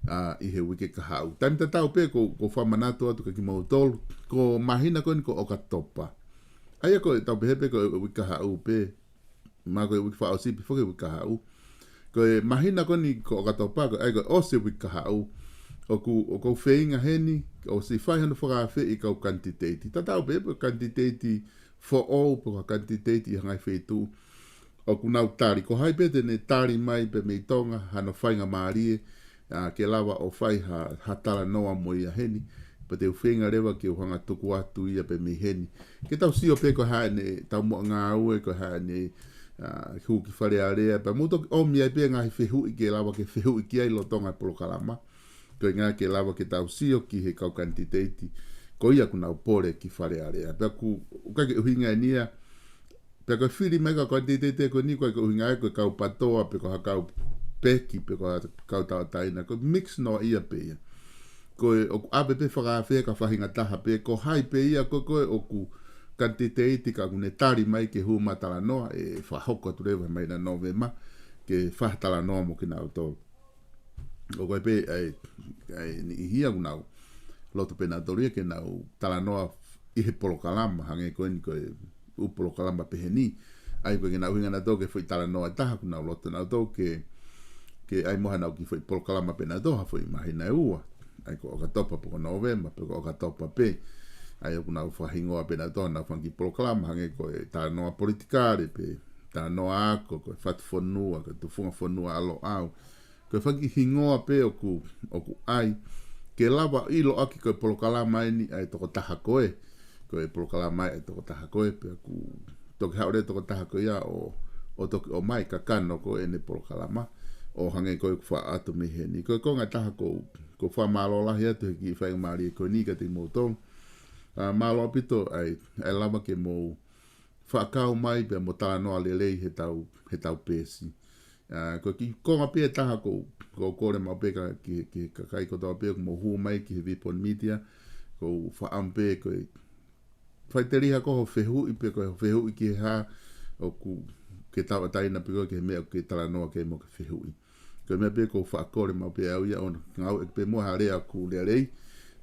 I he wike ka hau. Taimi ta tau pe ko whamanato atu ka ki mau tolu, ko mahina ko ni ko oka topa. Aia ko tau pe hepe ko wike ka hau pe, ma ko wike wha o sipi whoke wike ka hau. Ko mahina ko ni ko oka topa, ko ai ko ose wike ka hau, o ko wheinga heni, o si whai hana whakawhi i kau kantiteiti. Ta tau pe hepe kantiteiti fo o po ka kantiteiti hangai whetu. O ku nau tari, ko hai pete ne tari mai pe mei tonga, hana whainga maarie, ke lawa o whai ha tala noa mo ia heni, pa te uwhenga rewa ke uhanga tuku atu ia pe mei heni. Ke tau sio pe ko hae ne, tau mua ngā ue, ko hae ne, hu ki whare area, pa muto o mi ai pe ngahi whehui ke lawa ke whehui ki ai lo tonga polo kalama, ko ngā ke lawa ke tau sio ki he kau kantiteiti, ko ia ku nau pore ki whare area. Pa ku ukake uhinga nia, pe ko whiri mai ka kantiteiti ko ni ko uhinga e ko kau patoa, pe ko hakau peki pe ko kau tau taina, ko mix no ia pe ia. Ko o ape pe whakawhea ka whahinga taha pe, ko hai pe ia ko o ku kantiteiti ka kune tari mai ke hu matala noa, e whahoko tu rewa mai na novema, ke whahatala noa mo ki nau tō. O koe pe ni ihia ku nau, loto pe nau toria ke nau tala noa ihe polo kalama, hange koe ni koe upolo kalama peheni, ai koe ke nau hinga na tō ke whai tala noa taha ku nau loto nau tō ke ai moha nau ki whai polo kalama pe nau toha whai mahi na ua, ai ko oka topa po novema, pe ko oka topa pe, ai oku nau whahingoa pe nau toha nau whangi polo kalama, hange koe tala noa politikare pe, tala noa ako, koe whatu whanua, koe tufunga whanua alo au, koe whangi hingoa pe oku ai, ke lawa ilo aki koe polo kalama eni, ai toko taha koe polo kalama ai toko taha koe, pe aku toki haure toko taha koe ia, o toki o mai kakano koe ene polo kalama, o hange koe ku wha atu mihe ni, koe konga taha ko wha malo lahi atu ki whainga maari e koe ni ka te mōtong, malo apito ai lama ke mō whaakau mai pe mo tala noa lelei he tau pēsi. Ko ki konga pia taha ko kore mau peka ki kakai ko tau pia ko mo hua mai ki he Vipon Media, ko whaampe ko whai te riha ko ho whehui pe ko ho whehui ki he ha o ku ke tau ataina pe ko ke he mea ke tala noa ke mo ke whehui. Ko mea pe ko whaakore mau pia au ia on ngau e pe mua harea ku lelei,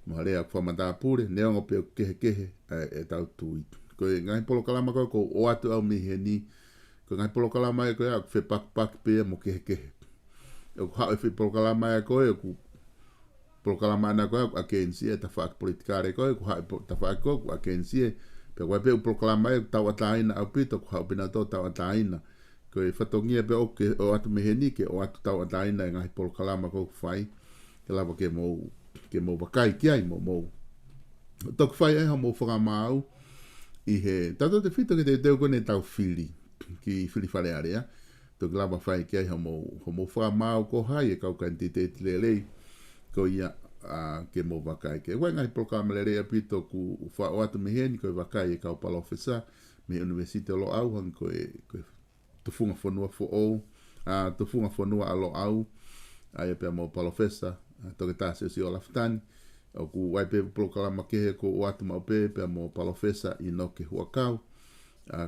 mo harea ku whamata pure, neongo pe kehe e tau tui. Ko ngai polo kalama ko o atu au mihe ni, ko ngai polo kalama e koe a whe pak pia mo kehe. E ku hao e whi polo kalama e koe, ku polo kalama ana koe a KNC e ta whaak politikare koe, ku hao ta whaak koe ku a KNC e, pe koe pe u polo kalama e tau ataina au pito, ku hao pina tō tau ataina. Ko e whatongia pe o atu mihe ni, ke o atu tau ataina e ngai polo kalama koe ku whai, ke lawa ke mō wakai ki ai mō. Tok whai e ha mō whakamau, i he tato te whito ke te teo kone tau whiri ki whiri whare area, to glava whai ki ai homo whamau ko hai e kau kantiteiti lelei ko ia ke mo wakai ke wai ngai programa lelei apito ku wha o atu meheni ko wakai e kau palofesa me universite lo au hang ko tufunga whanua fo o tufunga whanua alo au ai pe mo palofesa to ke tase si o laftani o ku wai pe programa ke ko o atu mau pe mo palofesa i no ke huakau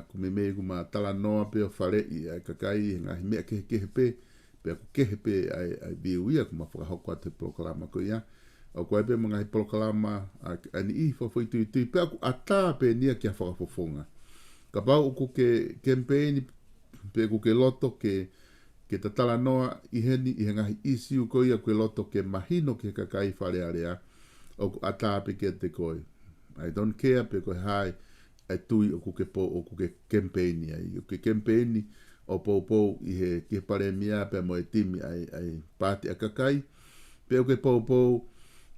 ku me ku ma tala noa pe o whare i ai kakai ngahi mea kehe pe ku kehe pe ai biuia ku ma whakahoko atu programa ko ia o ku wai pe mga hi programa ani i whawhoi tui pe ku ata pe nia kia whakafofonga ka pau ku ke campaign pe ku ke loto ke ta tala noa i heni i ngahi isi u ko ia ku loto ke mahino ke kakai whare area o ata pe ke te koe. I don't care pe koe hai ai tui o kuke po o kuke campaign ai. O ke campaign o pou i he ke pare mia pe mo e timi ai pati a kakai. Pe o ke pou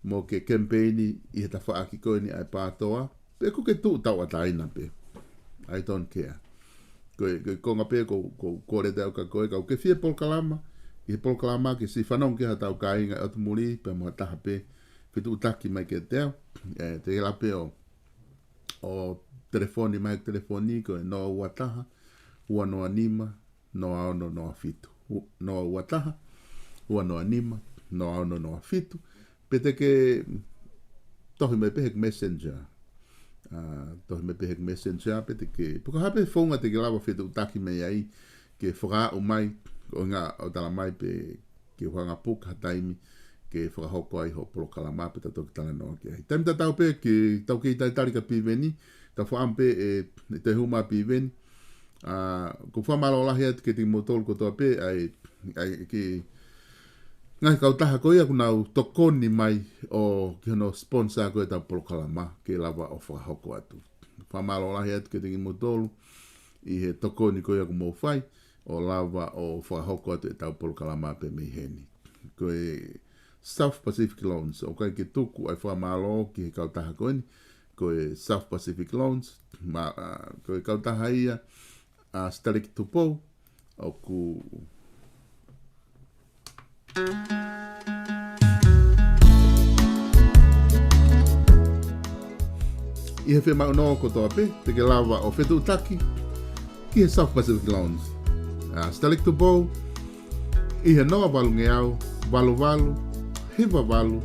mo ke campaign i he ta whaaki koe ni ai patoa. Pe kuke tu tau ataina pe. I don't care. Koe konga pe ko kore tau ka koe ka ke fie polkalama. I he polkalama ke si whanong ke ha tau ka inga atu muri pe mo taha pe. Fitu utaki mai ke teo, te lape o telefoni mai telefoni ko no wataha, ua no anima, no aono no afitu. No wataha, ua no anima, no aono no afitu. Pete ke tohi mai pehek messenger. Tohi mai pehek messenger, pete ke, puka hape whaunga te ke lawa fitu utaki mai ai, ke whaka o mai, o ngā o tala mai pe ke whanga puka taimi, ke whakahoko ai ho polo kalama pe tato ki tala noa ki ai. Taimita tau pe ki tau ki tai ka piveni, ta whaampe e te huma piveni. Ko whamalo lahi atu ke te motol ko toa pe ai ki ngai kautaha ko ia kunau tokoni mai o ki hono sponsor ko e tau polo kalama ke lava o whakahoko atu. Whamalo lahi atu ke te motolu i he tokoni ko ia kumo whai o lava o whakahoko atu e tau polo kalama pe mei heni. Ko e South Pacific Loans, o kai ke tuku ai whamalo ki he kautaha ko ni, ko e South Pacific Loans, ko e kautaha ia a Starik Tupo, o ku i he whemau no ko toa pe, te ke lava o whetu taki, ki he South Pacific Loans. Starik Tupo, i he noa valunge au, valu, hiva valu.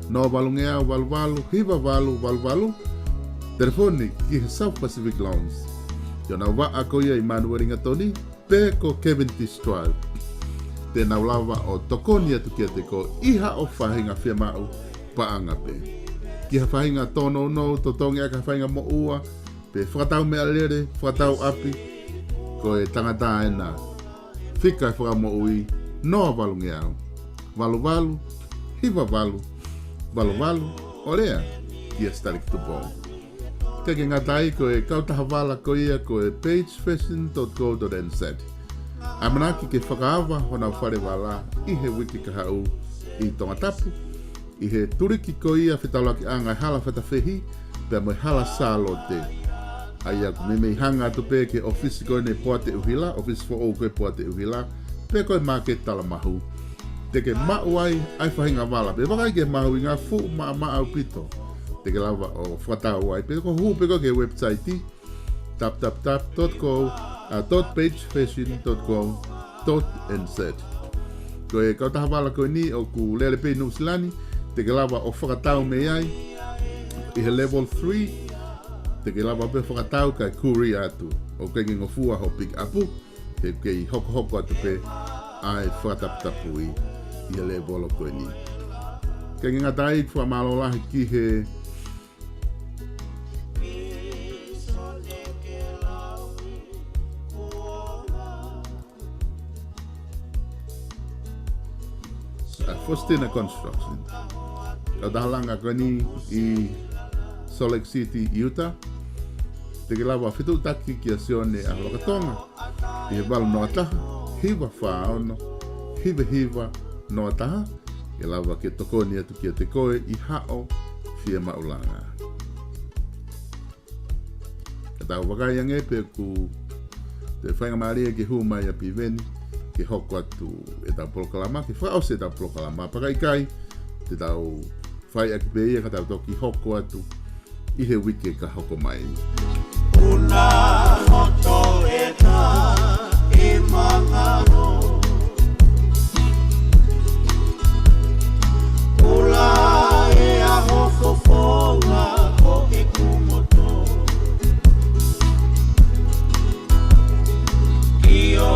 Noa valunge au, valu, hiva valu. Telefoni ki he South Pacific Loans. Yo nau wa ako ia i manuaringa toni, pe ko Kevin Tistral. Te nau lava o tokoni atu kia te ko iha o whahinga whiamau paanga pe. Ki ha whahinga tono no, totongi aka whahinga mo ua, pe whakatau mea lere, whakatau api, ko e tangata ena. Whika e whakamo ui, noa valunge au. Valu, hiva valu, orea, ki a Starik Tupo. Teke ngatai ko e kautaha wala ko ia ko e pagefashion.co.nz. Amanaki ke whakaawa hona whare wala i he wiki kahau i tongatapu. I he turiki ko ia whetalaki anga hala whetawhehi pe mo hala salo te. Ai aku me hanga tu pe ke office ko ne poate uhila, office for o ko poate uhila, pe ko market tala mahu. Teke mauai ai whahinga wala, pe wakai ke mahu inga fu au pito. Teke lava o whatau ai, pe ko hu pe ko ke website tap.pagefashion.co.nz. Ko e kautaha wala ko ni o ku lele pe nusilani, teke lava o whakatau me ai, i he level 3, teke lava pe whakatau kai kuri atu, o kei ngofua ho pick upu, ke kei hoko atu pe ai whakatapu i he level o koe ni. Kei ngatai whamalo lahi ki he Fostina Construction. Kau dahalanga koe ni i Salt Lake City, Utah. Te ke lawa whitu taki ki a sione a Lokatonga. I he walu noa taha, hiva whaono, hiva noa taha. Ke lawa ke tokoni atu ki a te koe i hao fia maulanga. Ka tau wakai ange pe ku te whainga maria ke hu mai a piveni. Ke hoko atu e tau polokalama, ke whaose e tau polokalama. Pakaikai, te tau whai aki peia ka tau toki hoko atu i he wiki ka hoko mai. Una hoto e ta e mangaro Ula e a hoko fonga o e kumoto Kio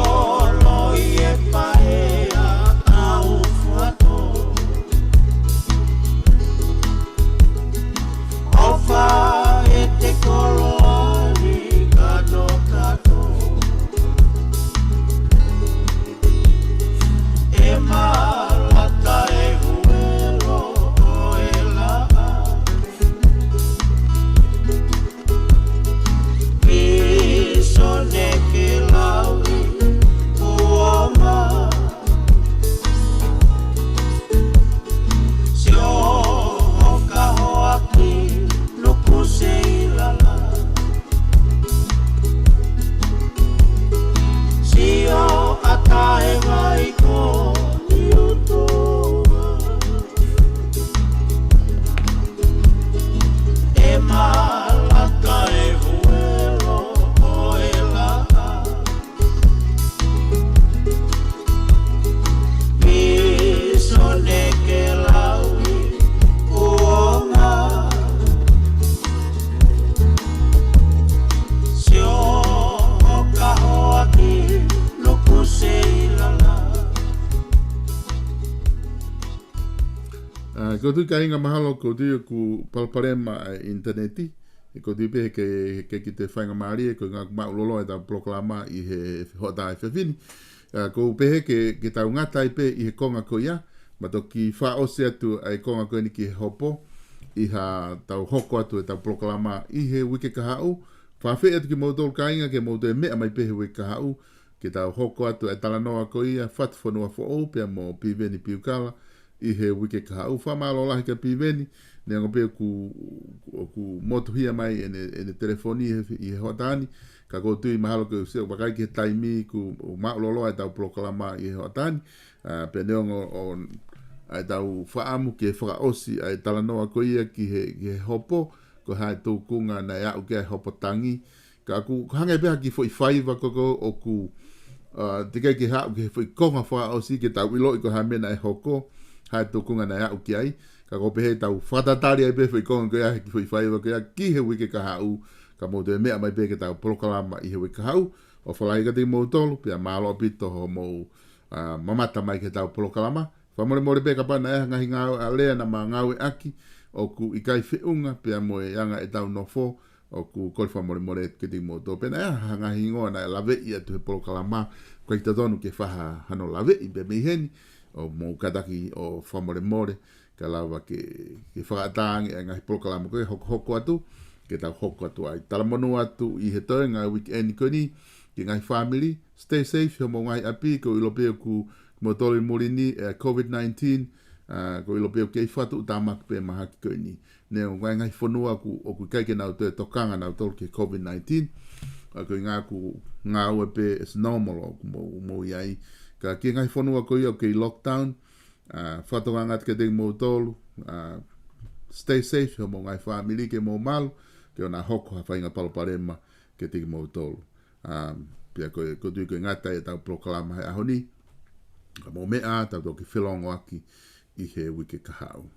Ofa e te koloani kado kato Ko tu ka inga mahalo ko tu ku palparema interneti. Ko tu pe ke ki te whainga maari ko ngā maulolo e tau proklama i he hota e whewhini. Ko pe ke tau ngata i pe i he konga ko ia. Ma to ki wha ose atu ai konga ko ni ki he hopo. I ha tau hoko atu e tau proklama i he wike kahau. Whawhi atu ki mautol ka inga ke mautol mea mai pe he wike kahau. Ke tau hoko atu e talanoa ko ia. Whatwhanua fo o pia mo piveni piukala. I he wike kahau. Whamalo lahi ka piveni. Ne ngope ku motuhia mai ene telefoni i he hotani. Ka koutu i mahalo ke useo wakai ki he taimi ku maulolo e tau proklama i he hotani. Pe neongo o ai tau whaamu ke whakaosi ai talanoa ko ia ki he hopo. Ko hae tō kunga na iau ke hopo tangi. Ka ku hangai beha ki fwoi whaiva koko o ku te kai ki hau ke fwoi konga whakaosi ke tau ilo i ko hamena e hoko. Hae tō kunga na iau ki ai. Ka kope he tau whatatari ai pe fwoi konga ko ia ki fwoi whaiva ko ia ki he wike ka hau. Ka mo te mea mai pe ke tau proklama i he wike ka hau. O whalai ka te mou tolu. Pia malo pito ho mou mamata mai ke tau proklama. Whamore more pe ka pana e ngahi ngau a lea na ma ngau e aki. O ku i kai whiunga pia mo e anga e tau nofo. O ku koi whamore more ke te mou tolu. Pena e ngahi ngoa na e lawe i atu he proklama. Kwa i tatonu ke whaha hano lawe i pe miheni. O mou kataki o whamore more. Ka lawa ke whakatangi e ngahi proklama koe hoko atu. Ke tau hoko atu ai. Talamonu atu i he toi ngai weekend ko ni. Ki ngai family. Stay safe. Ho mo ngai api ko ilo peo ku motori murini COVID-19. Ko ilo peo kei whatu utamak pe mahaki ko ni. Ne o ngai whanua ku o ku kaike nau te tokanga nau tolu ke COVID-19. Ko i ngā ku ngā ue pe is normal o ku mo iai. Ka ki ngai whanua ko i o kei lockdown. Whatonga ngat ke te mou tolu. Stay safe. Ho mo ngai family ke mou malu. Ke o nā hoko ha whainga paloparema ke te mou tolu. Pia ko tui koe ngata e tau proklama he ahoni. Ka mō mea tau toki whilongo aki i he wike kahau.